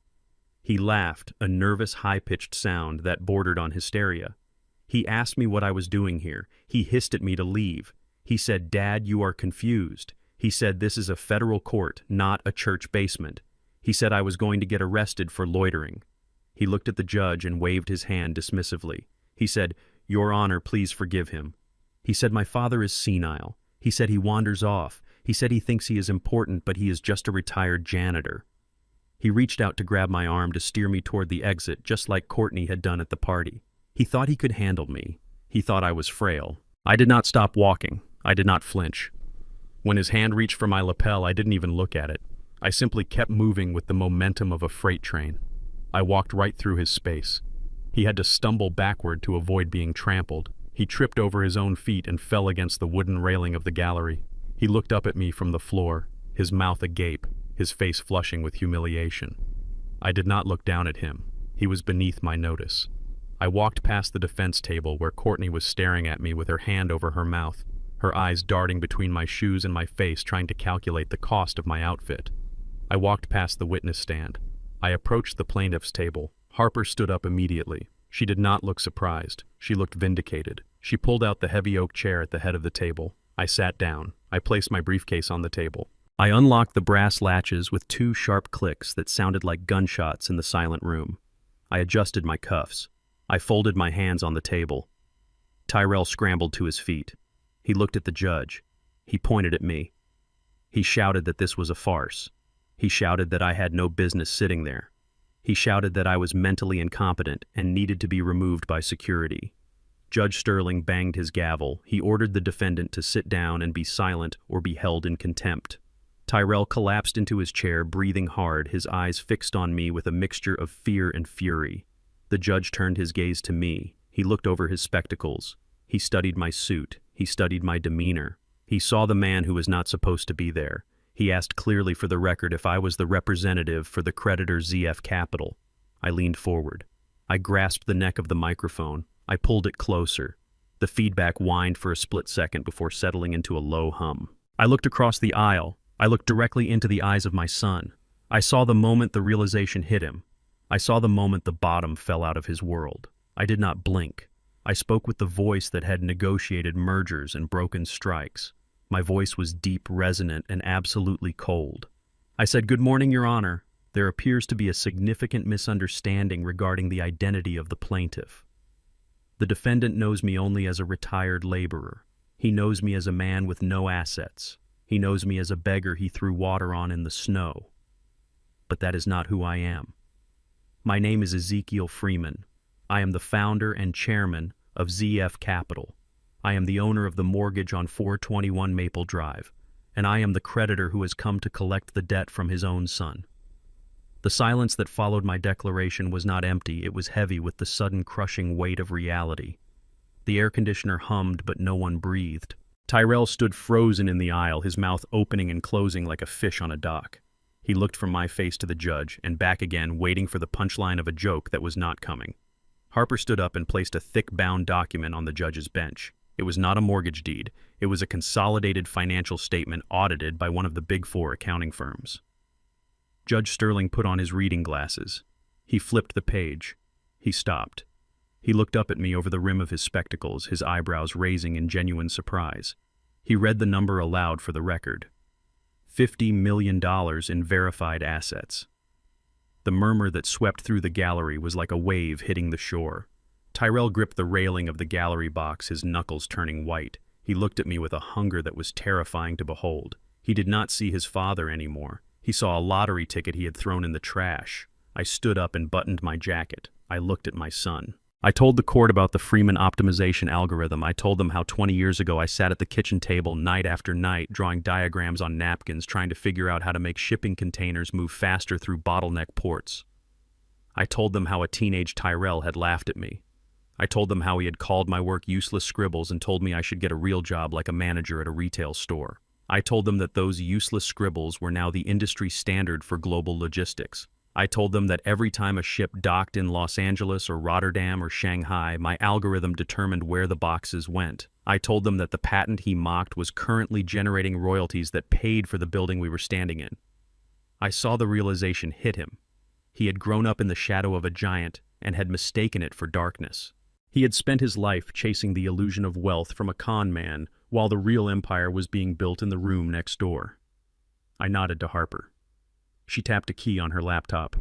A: He laughed, a nervous, high-pitched sound that bordered on hysteria. He asked me what I was doing here. He hissed at me to leave. He said, "Dad, you are confused." He said, "This is a federal court, not a church basement." He said I was going to get arrested for loitering. He looked at the judge and waved his hand dismissively. He said, "Your Honor, please forgive him." He said, "My father is senile." He said he wanders off. He said he thinks he is important, but he is just a retired janitor. He reached out to grab my arm to steer me toward the exit, just like Courtney had done at the party. He thought he could handle me. He thought I was frail. I did not stop walking. I did not flinch. When his hand reached for my lapel, I didn't even look at it. I simply kept moving with the momentum of a freight train. I walked right through his space. He had to stumble backward to avoid being trampled. He tripped over his own feet and fell against the wooden railing of the gallery. He looked up at me from the floor, his mouth agape, his face flushing with humiliation. I did not look down at him. He was beneath my notice. I walked past the defense table where Courtney was staring at me with her hand over her mouth, her eyes darting between my shoes and my face, trying to calculate the cost of my outfit. I walked past the witness stand. I approached the plaintiff's table. Harper stood up immediately. She did not look surprised. She looked vindicated. She pulled out the heavy oak chair at the head of the table. I sat down. I placed my briefcase on the table. I unlocked the brass latches with 2 sharp clicks that sounded like gunshots in the silent room. I adjusted my cuffs. I folded my hands on the table. Tyrell scrambled to his feet. He looked at the judge. He pointed at me. He shouted that this was a farce. He shouted that I had no business sitting there. He shouted that I was mentally incompetent and needed to be removed by security. Judge Sterling banged his gavel. He ordered the defendant to sit down and be silent or be held in contempt. Tyrell collapsed into his chair, breathing hard, his eyes fixed on me with a mixture of fear and fury. The judge turned his gaze to me. He looked over his spectacles. He studied my suit. He studied my demeanor. He saw the man who was not supposed to be there. He asked clearly for the record if I was the representative for the creditor ZF Capital. I leaned forward. I grasped the neck of the microphone. I pulled it closer. The feedback whined for a split second before settling into a low hum. I looked across the aisle. I looked directly into the eyes of my son. I saw the moment the realization hit him. I saw the moment the bottom fell out of his world. I did not blink. I spoke with the voice that had negotiated mergers and broken strikes. My voice was deep, resonant, and absolutely cold. I said, "Good morning, Your Honor. There appears to be a significant misunderstanding regarding the identity of the plaintiff. The defendant knows me only as a retired laborer. He knows me as a man with no assets. He knows me as a beggar he threw water on in the snow. But that is not who I am. My name is Ezekiel Freeman. I am the founder and chairman of ZF Capital. I am the owner of the mortgage on 421 Maple Drive, and I am the creditor who has come to collect the debt from his own son." The silence that followed my declaration was not empty, it was heavy with the sudden crushing weight of reality. The air conditioner hummed, but no one breathed. Tyrell stood frozen in the aisle, his mouth opening and closing like a fish on a dock. He looked from my face to the judge, and back again, waiting for the punchline of a joke that was not coming. Harper stood up and placed a thick bound document on the judge's bench. It was not a mortgage deed. It was a consolidated financial statement audited by one of the Big Four accounting firms. Judge Sterling put on his reading glasses. He flipped the page. He stopped. He looked up at me over the rim of his spectacles, his eyebrows raising in genuine surprise. He read the number aloud for the record. $50 million in verified assets. The murmur that swept through the gallery was like a wave hitting the shore. Tyrell gripped the railing of the gallery box, his knuckles turning white. He looked at me with a hunger that was terrifying to behold. He did not see his father anymore. He saw a lottery ticket he had thrown in the trash. I stood up and buttoned my jacket. I looked at my son. I told the court about the Freeman optimization algorithm. I told them how 20 years ago I sat at the kitchen table night after night drawing diagrams on napkins trying to figure out how to make shipping containers move faster through bottleneck ports. I told them how a teenage Tyrell had laughed at me. I told them how he had called my work useless scribbles and told me I should get a real job like a manager at a retail store. I told them that those useless scribbles were now the industry standard for global logistics. I told them that every time a ship docked in Los Angeles or Rotterdam or Shanghai, my algorithm determined where the boxes went. I told them that the patent he mocked was currently generating royalties that paid for the building we were standing in. I saw the realization hit him. He had grown up in the shadow of a giant and had mistaken it for darkness. He had spent his life chasing the illusion of wealth from a con man while the real empire was being built in the room next door. I nodded to Harper. She tapped a key on her laptop.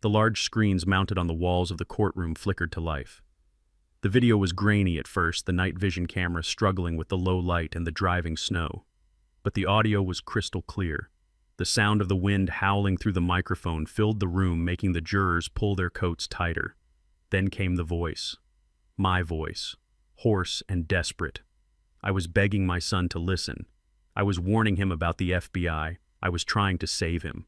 A: The large screens mounted on the walls of the courtroom flickered to life. The video was grainy at first, the night vision camera struggling with the low light and the driving snow. But the audio was crystal clear. The sound of the wind howling through the microphone filled the room, making the jurors pull their coats tighter. Then came the voice. My voice. Hoarse and desperate. I was begging my son to listen. I was warning him about the FBI. I was trying to save him.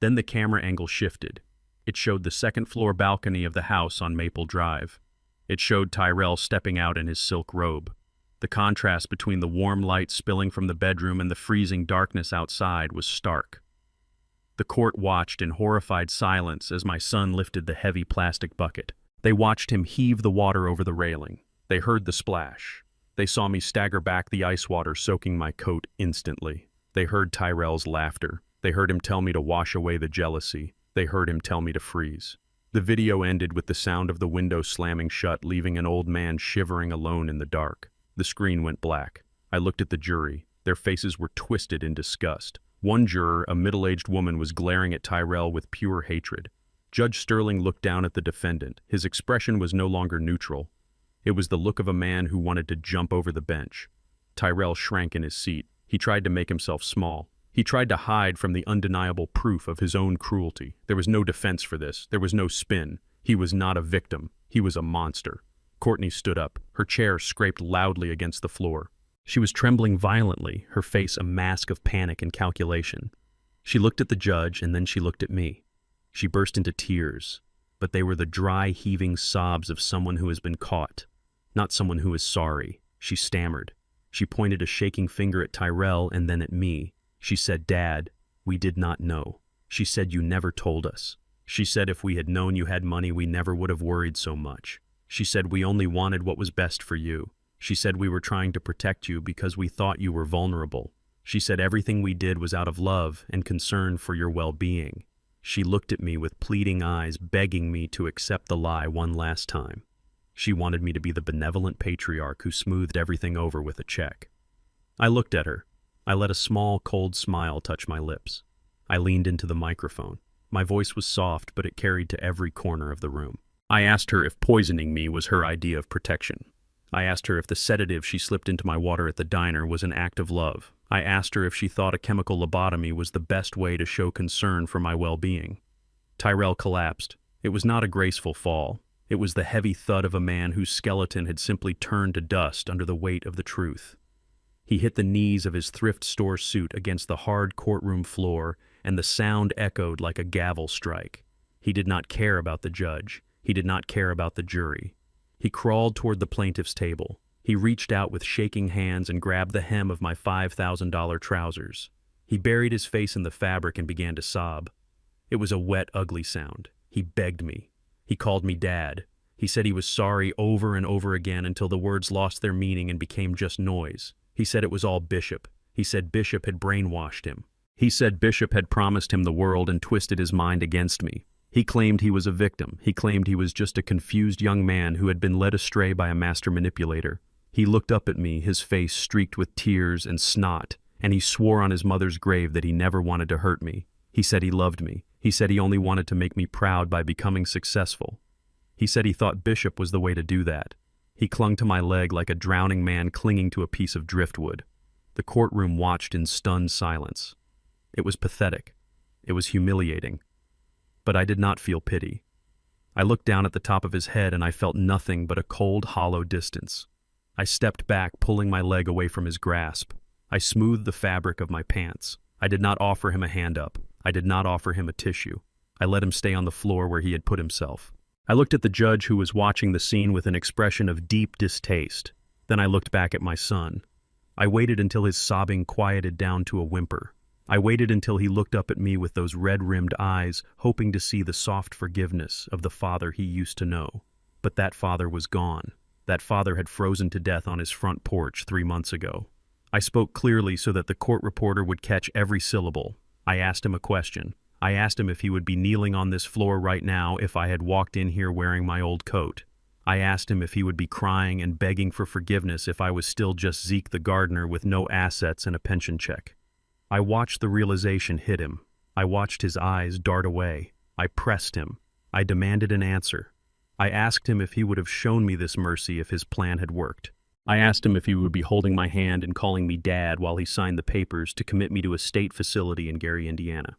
A: Then the camera angle shifted. It showed the second-floor balcony of the house on Maple Drive. It showed Tyrell stepping out in his silk robe. The contrast between the warm light spilling from the bedroom and the freezing darkness outside was stark. The court watched in horrified silence as my son lifted the heavy plastic bucket. They watched him heave the water over the railing. They heard the splash. They saw me stagger back, the ice water soaking my coat instantly. They heard Tyrell's laughter. They heard him tell me to wash away the jealousy. They heard him tell me to freeze. The video ended with the sound of the window slamming shut, leaving an old man shivering alone in the dark. The screen went black. I looked at the jury. Their faces were twisted in disgust. One juror, a middle-aged woman, was glaring at Tyrell with pure hatred. Judge Sterling looked down at the defendant. His expression was no longer neutral. It was the look of a man who wanted to jump over the bench. Tyrell shrank in his seat. He tried to make himself small. He tried to hide from the undeniable proof of his own cruelty. There was no defense for this. There was no spin. He was not a victim. He was a monster. Courtney stood up. Her chair scraped loudly against the floor. She was trembling violently, her face a mask of panic and calculation. She looked at the judge, and then she looked at me. She burst into tears, but they were the dry, heaving sobs of someone who has been caught, not someone who is sorry. She stammered. She pointed a shaking finger at Tyrell and then at me. She said, "Dad, we did not know. She said you never told us. She said if we had known you had money, we never would have worried so much. She said we only wanted what was best for you. She said we were trying to protect you because we thought you were vulnerable. She said everything we did was out of love and concern for your well-being." She looked at me with pleading eyes, begging me to accept the lie one last time. She wanted me to be the benevolent patriarch who smoothed everything over with a check. I looked at her. I let a small, cold smile touch my lips. I leaned into the microphone. My voice was soft, but it carried to every corner of the room. I asked her if poisoning me was her idea of protection. I asked her if the sedative she slipped into my water at the diner was an act of love. I asked her if she thought a chemical lobotomy was the best way to show concern for my well-being. Tyrell collapsed. It was not a graceful fall. It was the heavy thud of a man whose skeleton had simply turned to dust under the weight of the truth. He hit the knees of his thrift store suit against the hard courtroom floor, and the sound echoed like a gavel strike. He did not care about the judge. He did not care about the jury. He crawled toward the plaintiff's table. He reached out with shaking hands and grabbed the hem of my $5,000 trousers. He buried his face in the fabric and began to sob. It was a wet, ugly sound. He begged me. He called me Dad. He said he was sorry over and over again until the words lost their meaning and became just noise. He said it was all Bishop. He said Bishop had brainwashed him. He said Bishop had promised him the world and twisted his mind against me. He claimed he was a victim. He claimed he was just a confused young man who had been led astray by a master manipulator. He looked up at me, his face streaked with tears and snot, and he swore on his mother's grave that he never wanted to hurt me. He said he loved me. He said he only wanted to make me proud by becoming successful. He said he thought Bishop was the way to do that. He clung to my leg like a drowning man clinging to a piece of driftwood. The courtroom watched in stunned silence. It was pathetic. It was humiliating. But I did not feel pity. I looked down at the top of his head and I felt nothing but a cold, hollow distance. I stepped back, pulling my leg away from his grasp. I smoothed the fabric of my pants. I did not offer him a hand up. I did not offer him a tissue. I let him stay on the floor where he had put himself. I looked at the judge who was watching the scene with an expression of deep distaste. Then I looked back at my son. I waited until his sobbing quieted down to a whimper. I waited until he looked up at me with those red-rimmed eyes, hoping to see the soft forgiveness of the father he used to know. But that father was gone. That father had frozen to death on his front porch 3 months ago. I spoke clearly so that the court reporter would catch every syllable. I asked him a question. I asked him if he would be kneeling on this floor right now if I had walked in here wearing my old coat. I asked him if he would be crying and begging for forgiveness if I was still just Zeke the gardener with no assets and a pension check. I watched the realization hit him. I watched his eyes dart away. I pressed him. I demanded an answer. I asked him if he would have shown me this mercy if his plan had worked. I asked him if he would be holding my hand and calling me Dad while he signed the papers to commit me to a state facility in Gary, Indiana.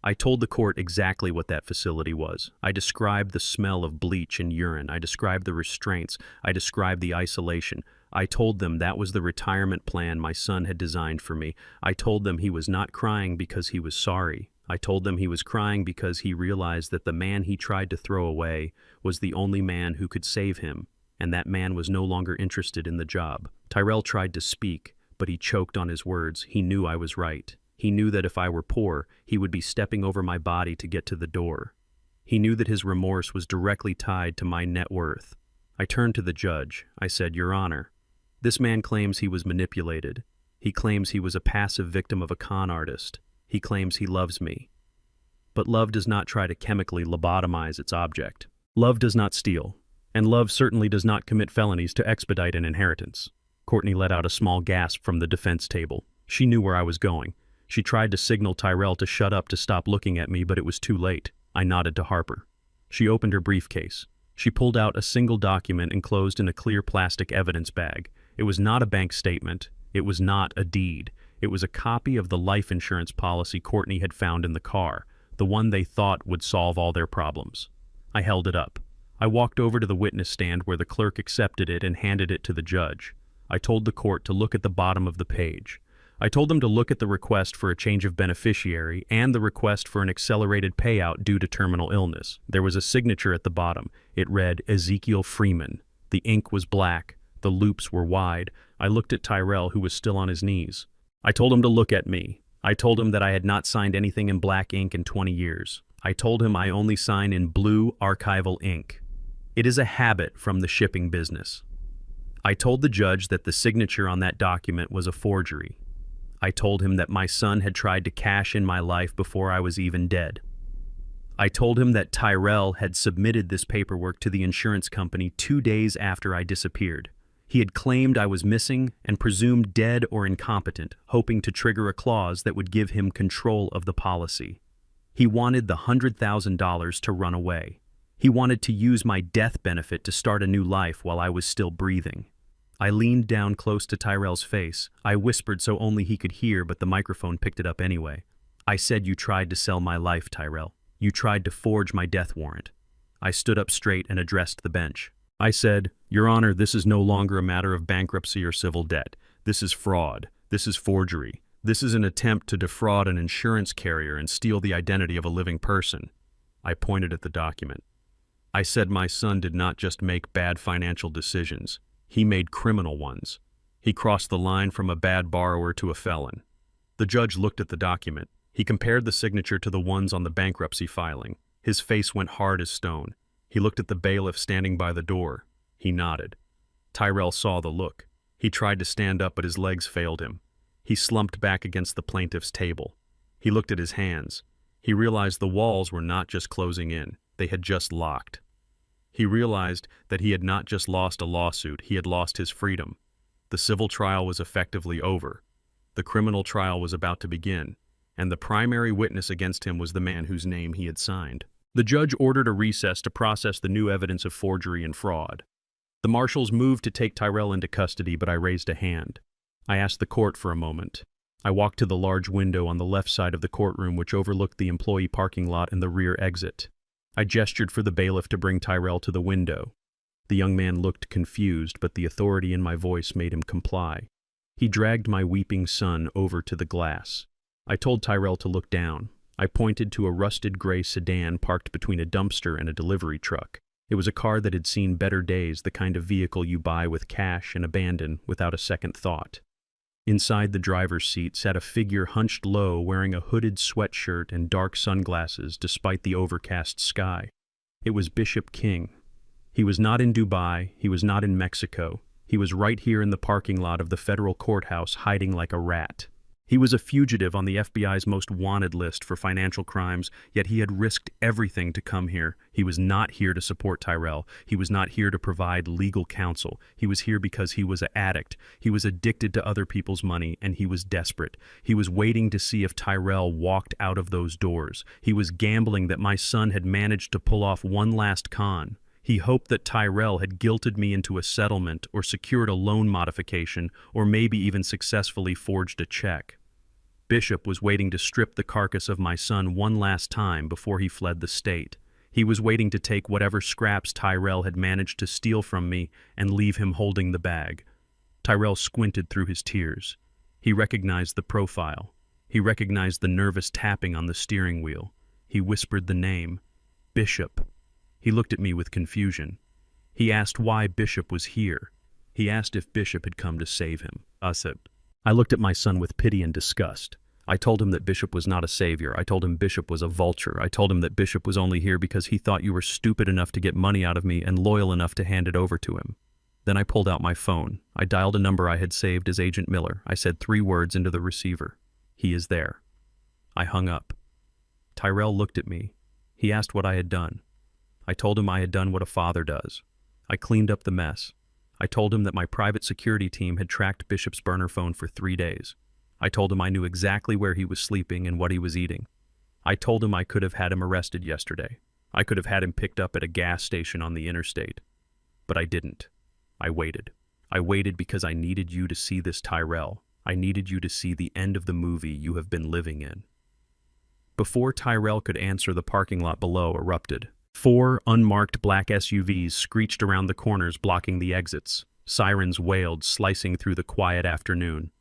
A: I told the court exactly what that facility was. I described the smell of bleach and urine. I described the restraints. I described the isolation. I told them that was the retirement plan my son had designed for me. I told them he was not crying because he was sorry. I told them he was crying because he realized that the man he tried to throw away was the only man who could save him, and that man was no longer interested in the job. Tyrell tried to speak, but he choked on his words. He knew I was right. He knew that if I were poor, he would be stepping over my body to get to the door. He knew that his remorse was directly tied to my net worth. I turned to the judge. I said, "Your Honor, this man claims he was manipulated. He claims he was a passive victim of a con artist. He claims he loves me. But love does not try to chemically lobotomize its object. Love does not steal, and love certainly does not commit felonies to expedite an inheritance." Courtney let out a small gasp from the defense table. She knew where I was going. She tried to signal Tyrell to shut up, to stop looking at me, but it was too late. I nodded to Harper. She opened her briefcase. She pulled out a single document enclosed in a clear plastic evidence bag. It was not a bank statement. It was not a deed. It was a copy of the life insurance policy Courtney had found in the car, the one they thought would solve all their problems. I held it up. I walked over to the witness stand where the clerk accepted it and handed it to the judge. I told the court to look at the bottom of the page. I told them to look at the request for a change of beneficiary and the request for an accelerated payout due to terminal illness. There was a signature at the bottom. It read, Ezekiel Freeman. The ink was black. The loops were wide. I looked at Tyrell, who was still on his knees. I told him to look at me. I told him that I had not signed anything in black ink in 20 years. I told him I only sign in blue archival ink. It is a habit from the shipping business. I told the judge that the signature on that document was a forgery. I told him that my son had tried to cash in my life before I was even dead. I told him that Tyrell had submitted this paperwork to the insurance company 2 days after I disappeared. He had claimed I was missing and presumed dead or incompetent, hoping to trigger a clause that would give him control of the policy. He wanted the $100,000 to run away. He wanted to use my death benefit to start a new life while I was still breathing. I leaned down close to Tyrell's face. I whispered so only he could hear, but the microphone picked it up anyway. I said, you tried to sell my life, Tyrell. You tried to forge my death warrant. I stood up straight and addressed the bench. I said, Your Honor, this is no longer a matter of bankruptcy or civil debt. This is fraud. This is forgery. This is an attempt to defraud an insurance carrier and steal the identity of a living person. I pointed at the document. I said my son did not just make bad financial decisions. He made criminal ones. He crossed the line from a bad borrower to a felon. The judge looked at the document. He compared the signature to the ones on the bankruptcy filing. His face went hard as stone. He looked at the bailiff standing by the door. He nodded. Tyrell saw the look. He tried to stand up, but his legs failed him. He slumped back against the plaintiff's table. He looked at his hands. He realized the walls were not just closing in. They had just locked. He realized that he had not just lost a lawsuit, he had lost his freedom. The civil trial was effectively over. The criminal trial was about to begin, and the primary witness against him was the man whose name he had signed. The judge ordered a recess to process the new evidence of forgery and fraud. The marshals moved to take Tyrell into custody, but I raised a hand. I asked the court for a moment. I walked to the large window on the left side of the courtroom, which overlooked the employee parking lot and the rear exit. I gestured for the bailiff to bring Tyrell to the window. The young man looked confused, but the authority in my voice made him comply. He dragged my weeping son over to the glass. I told Tyrell to look down. I pointed to a rusted gray sedan parked between a dumpster and a delivery truck. It was a car that had seen better days, the kind of vehicle you buy with cash and abandon without a second thought. Inside the driver's seat sat a figure hunched low, wearing a hooded sweatshirt and dark sunglasses despite the overcast sky. It was Bishop King. He was not in Dubai, he was not in Mexico. He was right here in the parking lot of the federal courthouse, hiding like a rat. He was a fugitive on the FBI's most wanted list for financial crimes, yet he had risked everything to come here. He was not here to support Tyrell. He was not here to provide legal counsel. He was here because he was an addict. He was addicted to other people's money, and he was desperate. He was waiting to see if Tyrell walked out of those doors. He was gambling that my son had managed to pull off one last con. He hoped that Tyrell had guilted me into a settlement or secured a loan modification or maybe even successfully forged a check. Bishop was waiting to strip the carcass of my son one last time before he fled the state. He was waiting to take whatever scraps Tyrell had managed to steal from me and leave him holding the bag. Tyrell squinted through his tears. He recognized the profile. He recognized the nervous tapping on the steering wheel. He whispered the name, Bishop. He looked at me with confusion. He asked why Bishop was here. He asked if Bishop had come to save him. I looked at my son with pity and disgust. I told him that Bishop was not a savior. I told him Bishop was a vulture. I told him that Bishop was only here because he thought you were stupid enough to get money out of me and loyal enough to hand it over to him. Then I pulled out my phone. I dialed a number I had saved as Agent Miller. I said 3 words into the receiver. He is there. I hung up. Tyrell looked at me. He asked what I had done. I told him I had done what a father does. I cleaned up the mess. I told him that my private security team had tracked Bishop's burner phone for 3 days. I told him I knew exactly where he was sleeping and what he was eating. I told him I could have had him arrested yesterday. I could have had him picked up at a gas station on the interstate. But I didn't. I waited. I waited because I needed you to see this, Tyrell. I needed you to see the end of the movie you have been living in. Before Tyrell could answer, the parking lot below erupted. 4 unmarked black SUVs screeched around the corners, blocking the exits. Sirens wailed, slicing through the quiet afternoon.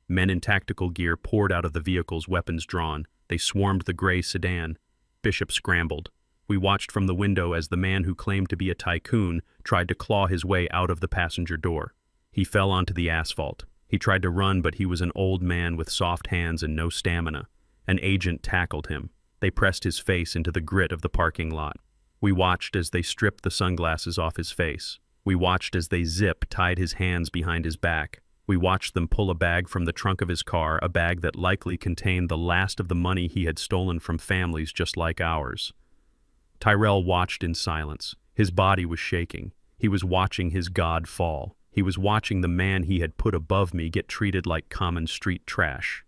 A: Men in tactical gear poured out of the vehicles, weapons drawn. They swarmed the gray sedan. Bishop scrambled. We watched from the window as the man who claimed to be a tycoon tried to claw his way out of the passenger door. He fell onto the asphalt. He tried to run, but he was an old man with soft hands and no stamina. An agent tackled him. They pressed his face into the grit of the parking lot. We watched as they stripped the sunglasses off his face. We watched as they tied his hands behind his back. We watched them pull a bag from the trunk of his car, a bag that likely contained the last of the money he had stolen from families just like ours. Tyrell watched in silence. His body was shaking. He was watching his god fall. He was watching the man he had put above me get treated like common street trash.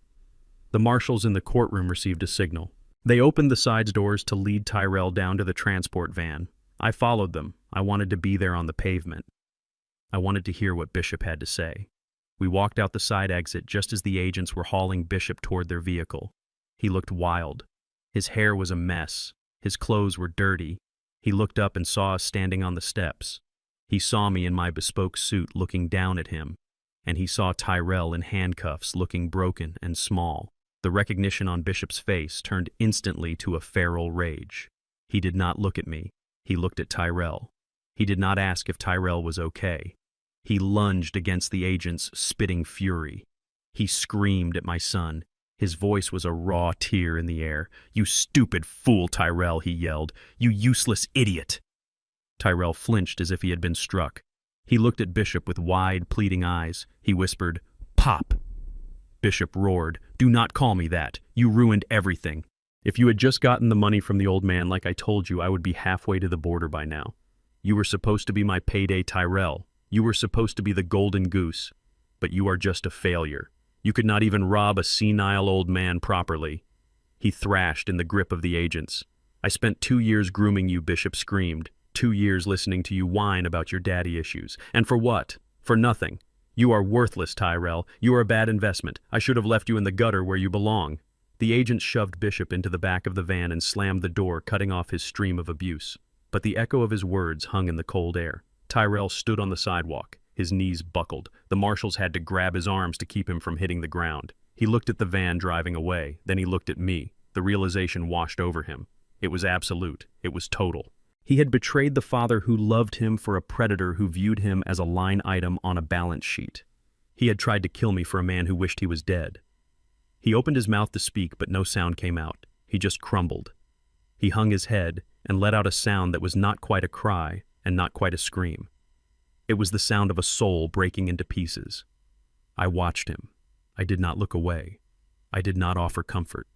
A: The marshals in the courtroom received a signal. They opened the side doors to lead Tyrell down to the transport van. I followed them. I wanted to be there on the pavement. I wanted to hear what Bishop had to say. We walked out the side exit just as the agents were hauling Bishop toward their vehicle. He looked wild. His hair was a mess. His clothes were dirty. He looked up and saw us standing on the steps. He saw me in my bespoke suit looking down at him, and he saw Tyrell in handcuffs looking broken and small. The recognition on Bishop's face turned instantly to a feral rage. He did not look at me. He looked at Tyrell. He did not ask if Tyrell was okay. He lunged against the agents, spitting fury. He screamed at my son. His voice was a raw tear in the air. "You stupid fool, Tyrell," he yelled. "You useless idiot." Tyrell flinched as if he had been struck. He looked at Bishop with wide, pleading eyes. He whispered, "Pop." Bishop roared, "Do not call me that. You ruined everything. If you had just gotten the money from the old man like I told you, I would be halfway to the border by now. You were supposed to be my payday, Tyrell. You were supposed to be the golden goose. But you are just a failure. You could not even rob a senile old man properly." He thrashed in the grip of the agents. "I spent 2 years grooming you," Bishop screamed. 2 years listening to you whine about your daddy issues. And for what? For nothing. You are worthless, Tyrell. You are a bad investment. I should have left you in the gutter where you belong." The agent shoved Bishop into the back of the van and slammed the door, cutting off his stream of abuse. But the echo of his words hung in the cold air. Tyrell stood on the sidewalk. His knees buckled. The marshals had to grab his arms to keep him from hitting the ground. He looked at the van driving away. Then he looked at me. The realization washed over him. It was absolute. It was total. He had betrayed the father who loved him for a predator who viewed him as a line item on a balance sheet. He had tried to kill me for a man who wished he was dead. He opened his mouth to speak, but no sound came out. He just crumbled. He hung his head and let out a sound that was not quite a cry and not quite a scream. It was the sound of a soul breaking into pieces. I watched him. I did not look away. I did not offer comfort.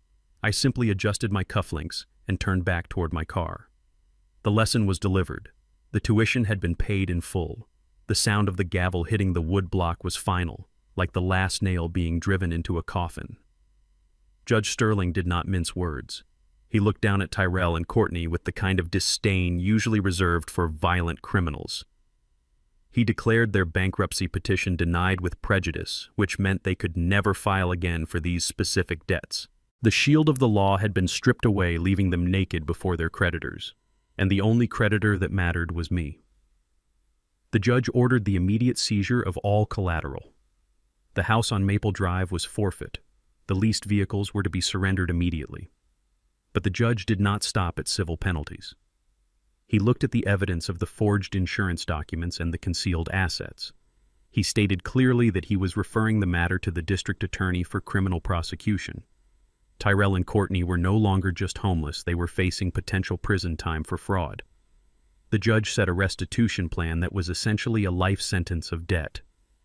A: I simply adjusted my cufflinks and turned back toward my car. The lesson was delivered. The tuition had been paid in full. The sound of the gavel hitting the wood block was final, like the last nail being driven into a coffin. Judge Sterling did not mince words. He looked down at Tyrell and Courtney with the kind of disdain usually reserved for violent criminals. He declared their bankruptcy petition denied with prejudice, which meant they could never file again for these specific debts. The shield of the law had been stripped away, leaving them naked before their creditors. And the only creditor that mattered was me. The judge ordered the immediate seizure of all collateral. The house on Maple Drive was forfeit. The leased vehicles were to be surrendered immediately. But the judge did not stop at civil penalties. He looked at the evidence of the forged insurance documents and the concealed assets. He stated clearly that he was referring the matter to the district attorney for criminal prosecution. Tyrell and Courtney were no longer just homeless, they were facing potential prison time for fraud. The judge set a restitution plan that was essentially a life sentence of debt.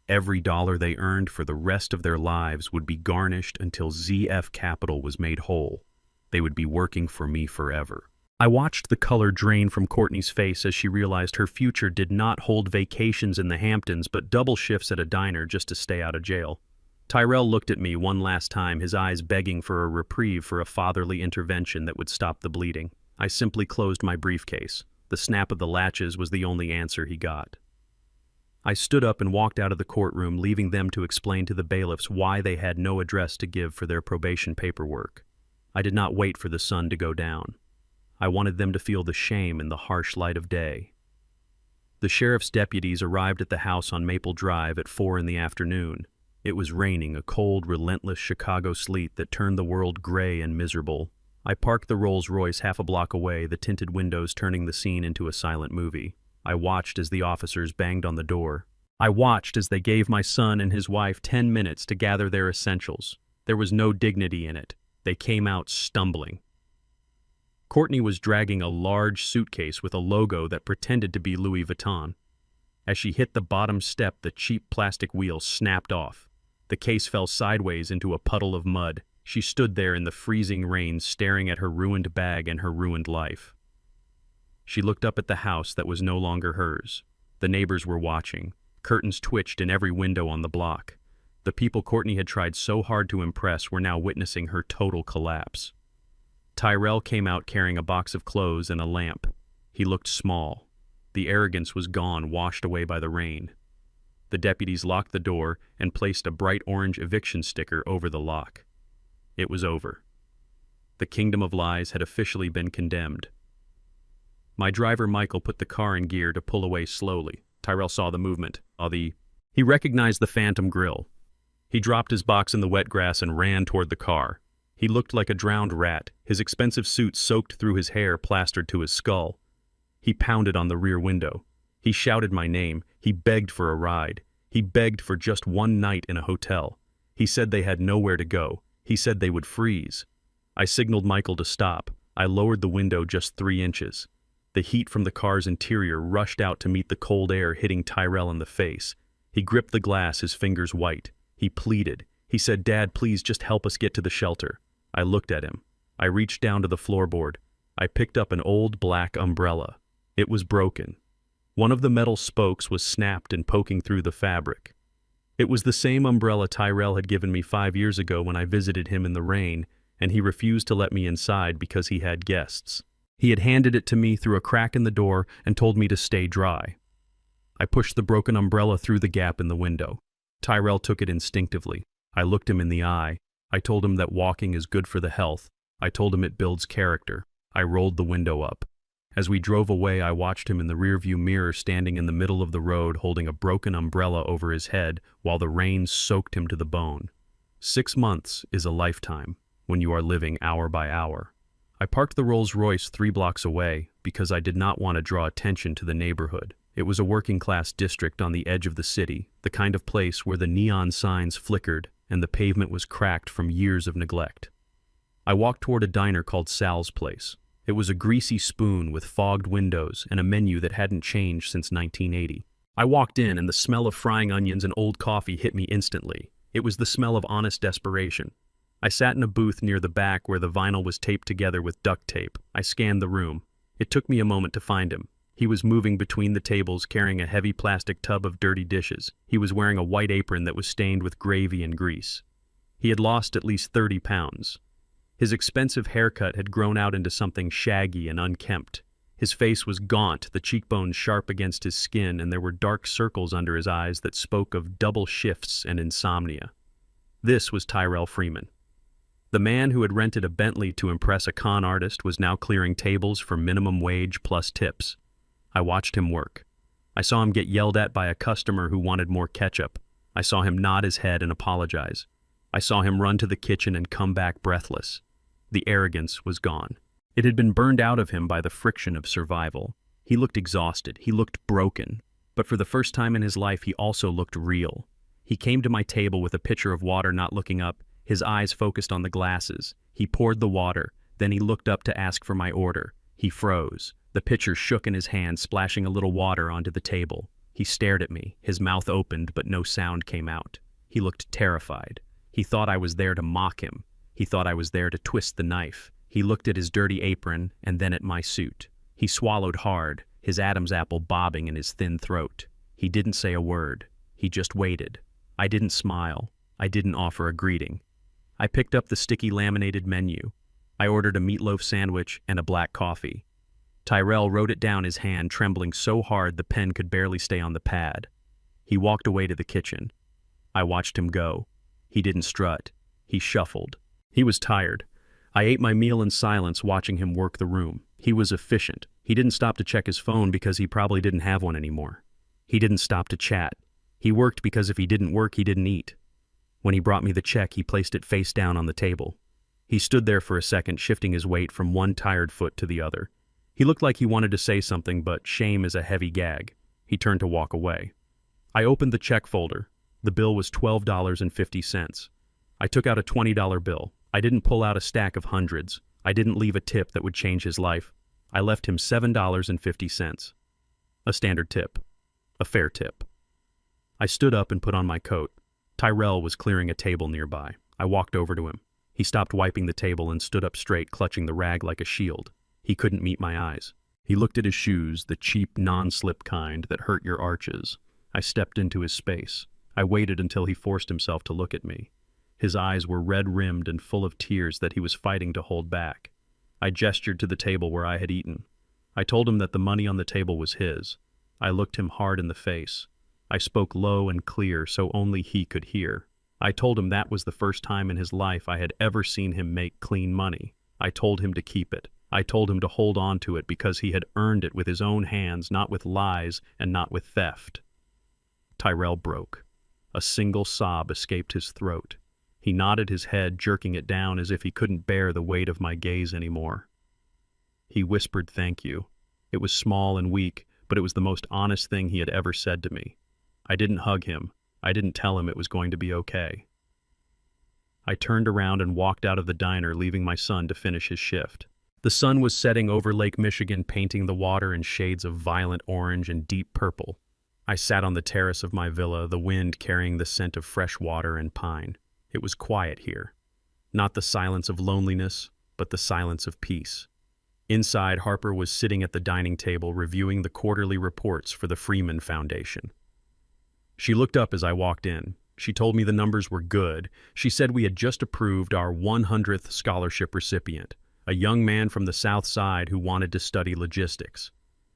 A: Every dollar they earned for the rest of their lives would be garnished until ZF Capital was made whole. They would be working for me forever. I watched the color drain from Courtney's face as she realized her future did not hold vacations in the Hamptons but double shifts at a diner just to stay out of jail. Tyrell looked at me one last time, his eyes begging for a reprieve, for a fatherly intervention that would stop the bleeding. I simply closed my briefcase. The snap of the latches was the only answer he got. I stood up and walked out of the courtroom, leaving them to explain to the bailiffs why they had no address to give for their probation paperwork. I did not wait for the sun to go down. I wanted them to feel the shame in the harsh light of day. The sheriff's deputies arrived at the house on Maple Drive at 4 in the afternoon. It was raining, a cold, relentless Chicago sleet that turned the world gray and miserable. I parked the Rolls-Royce half a block away, the tinted windows turning the scene into a silent movie. I watched as the officers banged on the door. I watched as they gave my son and his wife 10 minutes to gather their essentials. There was no dignity in it. They came out stumbling. Courtney was dragging a large suitcase with a logo that pretended to be Louis Vuitton. As she hit the bottom step, the cheap plastic wheel snapped off. The case fell sideways into a puddle of mud. She stood there in the freezing rain, staring at her ruined bag and her ruined life. She looked up at the house that was no longer hers. The neighbors were watching. Curtains twitched in every window on the block. The people Courtney had tried so hard to impress were now witnessing her total collapse. Tyrell came out carrying a box of clothes and a lamp. He looked small. The arrogance was gone, washed away by the rain. The deputies locked the door and placed a bright orange eviction sticker over the lock. It was over. The kingdom of lies had officially been condemned. My driver Michael put the car in gear to pull away slowly. Tyrell saw the movement. He recognized the phantom grill. He dropped his box in the wet grass and ran toward the car. He looked like a drowned rat, his expensive suit soaked through his hair plastered to his skull. He pounded on the rear window. He shouted my name. He begged for a ride. He begged for just one night in a hotel. He said they had nowhere to go. He said they would freeze. I signaled Michael to stop. I lowered the window just 3 inches. The heat from the car's interior rushed out to meet the cold air hitting Tyrell in the face. He gripped the glass, his fingers white. He pleaded. He said, "Dad, please just help us get to the shelter." I looked at him. I reached down to the floorboard. I picked up an old black umbrella. It was broken. One of the metal spokes was snapped and poking through the fabric. It was the same umbrella Tyrell had given me 5 years ago when I visited him in the rain, and he refused to let me inside because he had guests. He had handed it to me through a crack in the door and told me to stay dry. I pushed the broken umbrella through the gap in the window. Tyrell took it instinctively. I looked him in the eye. I told him that walking is good for the health. I told him it builds character. I rolled the window up. As we drove away, I watched him in the rearview mirror standing in the middle of the road holding a broken umbrella over his head while the rain soaked him to the bone. 6 months is a lifetime when you are living hour by hour. I parked the Rolls-Royce 3 blocks away because I did not want to draw attention to the neighborhood. It was a working-class district on the edge of the city, the kind of place where the neon signs flickered and the pavement was cracked from years of neglect. I walked toward a diner called Sal's Place. It was a greasy spoon with fogged windows and a menu that hadn't changed since 1980. I walked in and the smell of frying onions and old coffee hit me instantly. It was the smell of honest desperation. I sat in a booth near the back where the vinyl was taped together with duct tape. I scanned the room. It took me a moment to find him. He was moving between the tables carrying a heavy plastic tub of dirty dishes. He was wearing a white apron that was stained with gravy and grease. He had lost at least 30 pounds. His expensive haircut had grown out into something shaggy and unkempt. His face was gaunt, the cheekbones sharp against his skin, and there were dark circles under his eyes that spoke of double shifts and insomnia. This was Tyrell Freeman. The man who had rented a Bentley to impress a con artist was now clearing tables for minimum wage plus tips. I watched him work. I saw him get yelled at by a customer who wanted more ketchup. I saw him nod his head and apologize. I saw him run to the kitchen and come back breathless. The arrogance was gone. It had been burned out of him by the friction of survival. He looked exhausted. He looked broken. But for the first time in his life, he also looked real. He came to my table with a pitcher of water, not looking up, his eyes focused on the glasses. He poured the water. Then he looked up to ask for my order. He froze. The pitcher shook in his hand, splashing a little water onto the table. He stared at me. His mouth opened, but no sound came out. He looked terrified. He thought I was there to mock him. He thought I was there to twist the knife. He looked at his dirty apron and then at my suit. He swallowed hard, his Adam's apple bobbing in his thin throat. He didn't say a word. He just waited. I didn't smile. I didn't offer a greeting. I picked up the sticky laminated menu. I ordered a meatloaf sandwich and a black coffee. Tyrell wrote it down, his hand trembling so hard the pen could barely stay on the pad. He walked away to the kitchen. I watched him go. He didn't strut. He shuffled. He was tired. I ate my meal in silence, watching him work the room. He was efficient. He didn't stop to check his phone because he probably didn't have one anymore. He didn't stop to chat. He worked because if he didn't work, he didn't eat. When he brought me the check, he placed it face down on the table. He stood there for a second, shifting his weight from one tired foot to the other. He looked like he wanted to say something, but shame is a heavy gag. He turned to walk away. I opened the check folder. The bill was $12.50. I took out a $20 bill. I didn't pull out a stack of hundreds. I didn't leave a tip that would change his life. I left him $7.50. A standard tip. A fair tip. I stood up and put on my coat. Tyrell was clearing a table nearby. I walked over to him. He stopped wiping the table and stood up straight, clutching the rag like a shield. He couldn't meet my eyes. He looked at his shoes, the cheap, non-slip kind that hurt your arches. I stepped into his space. I waited until he forced himself to look at me. His eyes were red-rimmed and full of tears that he was fighting to hold back. I gestured to the table where I had eaten. I told him that the money on the table was his. I looked him hard in the face. I spoke low and clear so only he could hear. I told him that was the first time in his life I had ever seen him make clean money. I told him to keep it. I told him to hold on to it because he had earned it with his own hands, not with lies and not with theft. Tyrell broke. A single sob escaped his throat. He nodded his head, jerking it down as if he couldn't bear the weight of my gaze anymore. He whispered thank you. It was small and weak, but it was the most honest thing he had ever said to me. I didn't hug him. I didn't tell him it was going to be okay. I turned around and walked out of the diner, leaving my son to finish his shift. The sun was setting over Lake Michigan, painting the water in shades of violent orange and deep purple. I sat on the terrace of my villa, the wind carrying the scent of fresh water and pine. It was quiet here. Not the silence of loneliness, but the silence of peace. Inside, Harper was sitting at the dining table reviewing the quarterly reports for the Freeman Foundation. She looked up as I walked in. She told me the numbers were good. She said we had just approved our 100th scholarship recipient, a young man from the South Side who wanted to study logistics.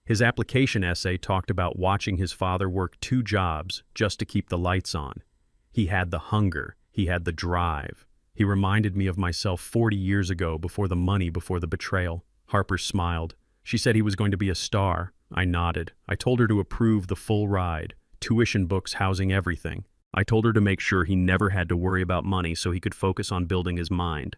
A: His application essay talked about watching his father work 2 jobs just to keep the lights on. He had the hunger. He had the drive. He reminded me of myself 40 years ago, before the money, before the betrayal. Harper smiled. She said he was going to be a star. I nodded. I told her to approve the full ride, tuition, books, housing, everything. I told her to make sure he never had to worry about money so he could focus on building his mind.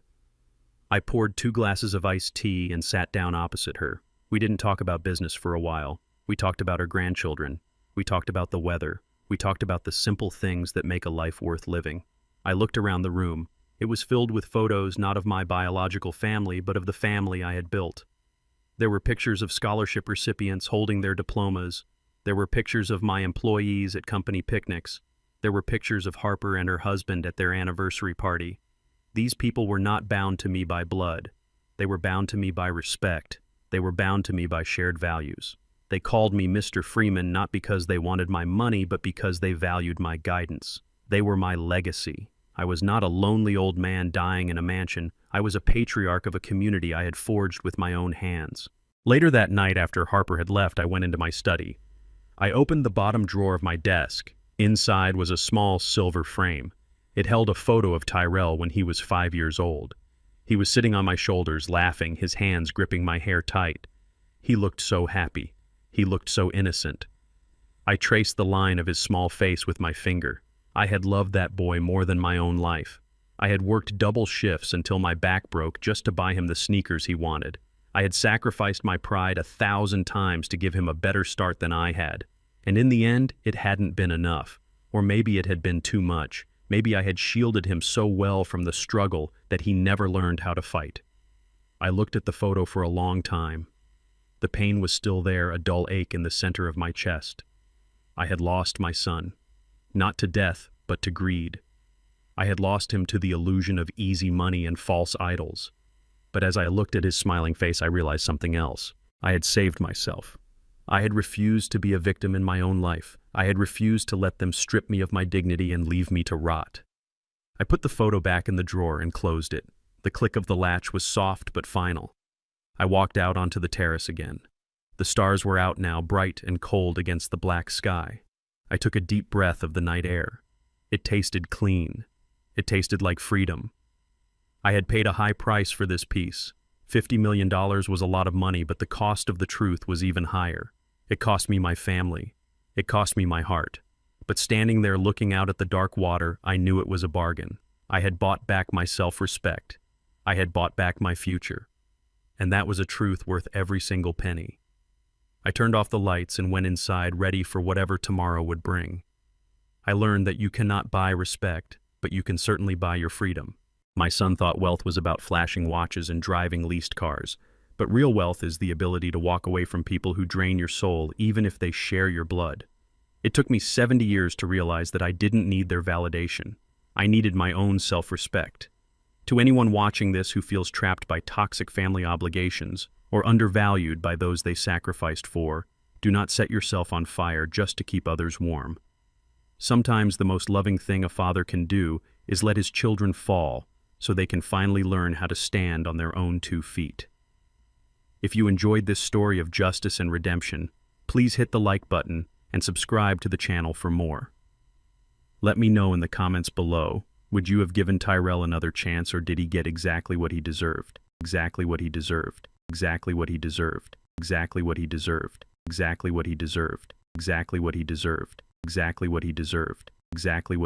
A: I poured 2 glasses of iced tea and sat down opposite her. We didn't talk about business for a while. We talked about our grandchildren. We talked about the weather. We talked about the simple things that make a life worth living. I looked around the room. It was filled with photos not of my biological family, but of the family I had built. There were pictures of scholarship recipients holding their diplomas. There were pictures of my employees at company picnics. There were pictures of Harper and her husband at their anniversary party. These people were not bound to me by blood. They were bound to me by respect. They were bound to me by shared values. They called me Mr. Freeman not because they wanted my money, but because they valued my guidance. They were my legacy. I was not a lonely old man dying in a mansion. I was a patriarch of a community I had forged with my own hands. Later that night, after Harper had left, I went into my study. I opened the bottom drawer of my desk. Inside was a small silver frame. It held a photo of Tyrell when he was 5 years old. He was sitting on my shoulders, laughing, his hands gripping my hair tight. He looked so happy. He looked so innocent. I traced the line of his small face with my finger. I had loved that boy more than my own life. I had worked double shifts until my back broke just to buy him the sneakers he wanted. I had sacrificed my pride 1,000 times to give him a better start than I had. And in the end, it hadn't been enough. Or maybe it had been too much. Maybe I had shielded him so well from the struggle that he never learned how to fight. I looked at the photo for a long time. The pain was still there, a dull ache in the center of my chest. I had lost my son. Not to death, but to greed. I had lost him to the illusion of easy money and false idols. But as I looked at his smiling face, I realized something else. I had saved myself. I had refused to be a victim in my own life. I had refused to let them strip me of my dignity and leave me to rot. I put the photo back in the drawer and closed it. The click of the latch was soft but final. I walked out onto the terrace again. The stars were out now, bright and cold against the black sky. I took a deep breath of the night air. It tasted clean. It tasted like freedom. I had paid a high price for this peace. $50 million was a lot of money, but the cost of the truth was even higher. It cost me my family. It cost me my heart. But standing there looking out at the dark water, I knew it was a bargain. I had bought back my self-respect. I had bought back my future. And that was a truth worth every single penny. I turned off the lights and went inside, ready for whatever tomorrow would bring. I learned that you cannot buy respect, but you can certainly buy your freedom. My son thought wealth was about flashing watches and driving leased cars, but real wealth is the ability to walk away from people who drain your soul, even if they share your blood. It took me 70 years to realize that I didn't need their validation. I needed my own self-respect. To anyone watching this who feels trapped by toxic family obligations or undervalued by those they sacrificed for, do not set yourself on fire just to keep others warm. Sometimes the most loving thing a father can do is let his children fall so they can finally learn how to stand on their own 2 feet. If you enjoyed this story of justice and redemption, please hit the like button and subscribe to the channel for more. Let me know in the comments below, would you have given Tyrell another chance, or did he get exactly what he deserved? Exactly what he deserved. Exactly what he deserved. Exactly what he deserved. Exactly what he deserved. Exactly what he deserved. Exactly what he deserved. Exactly what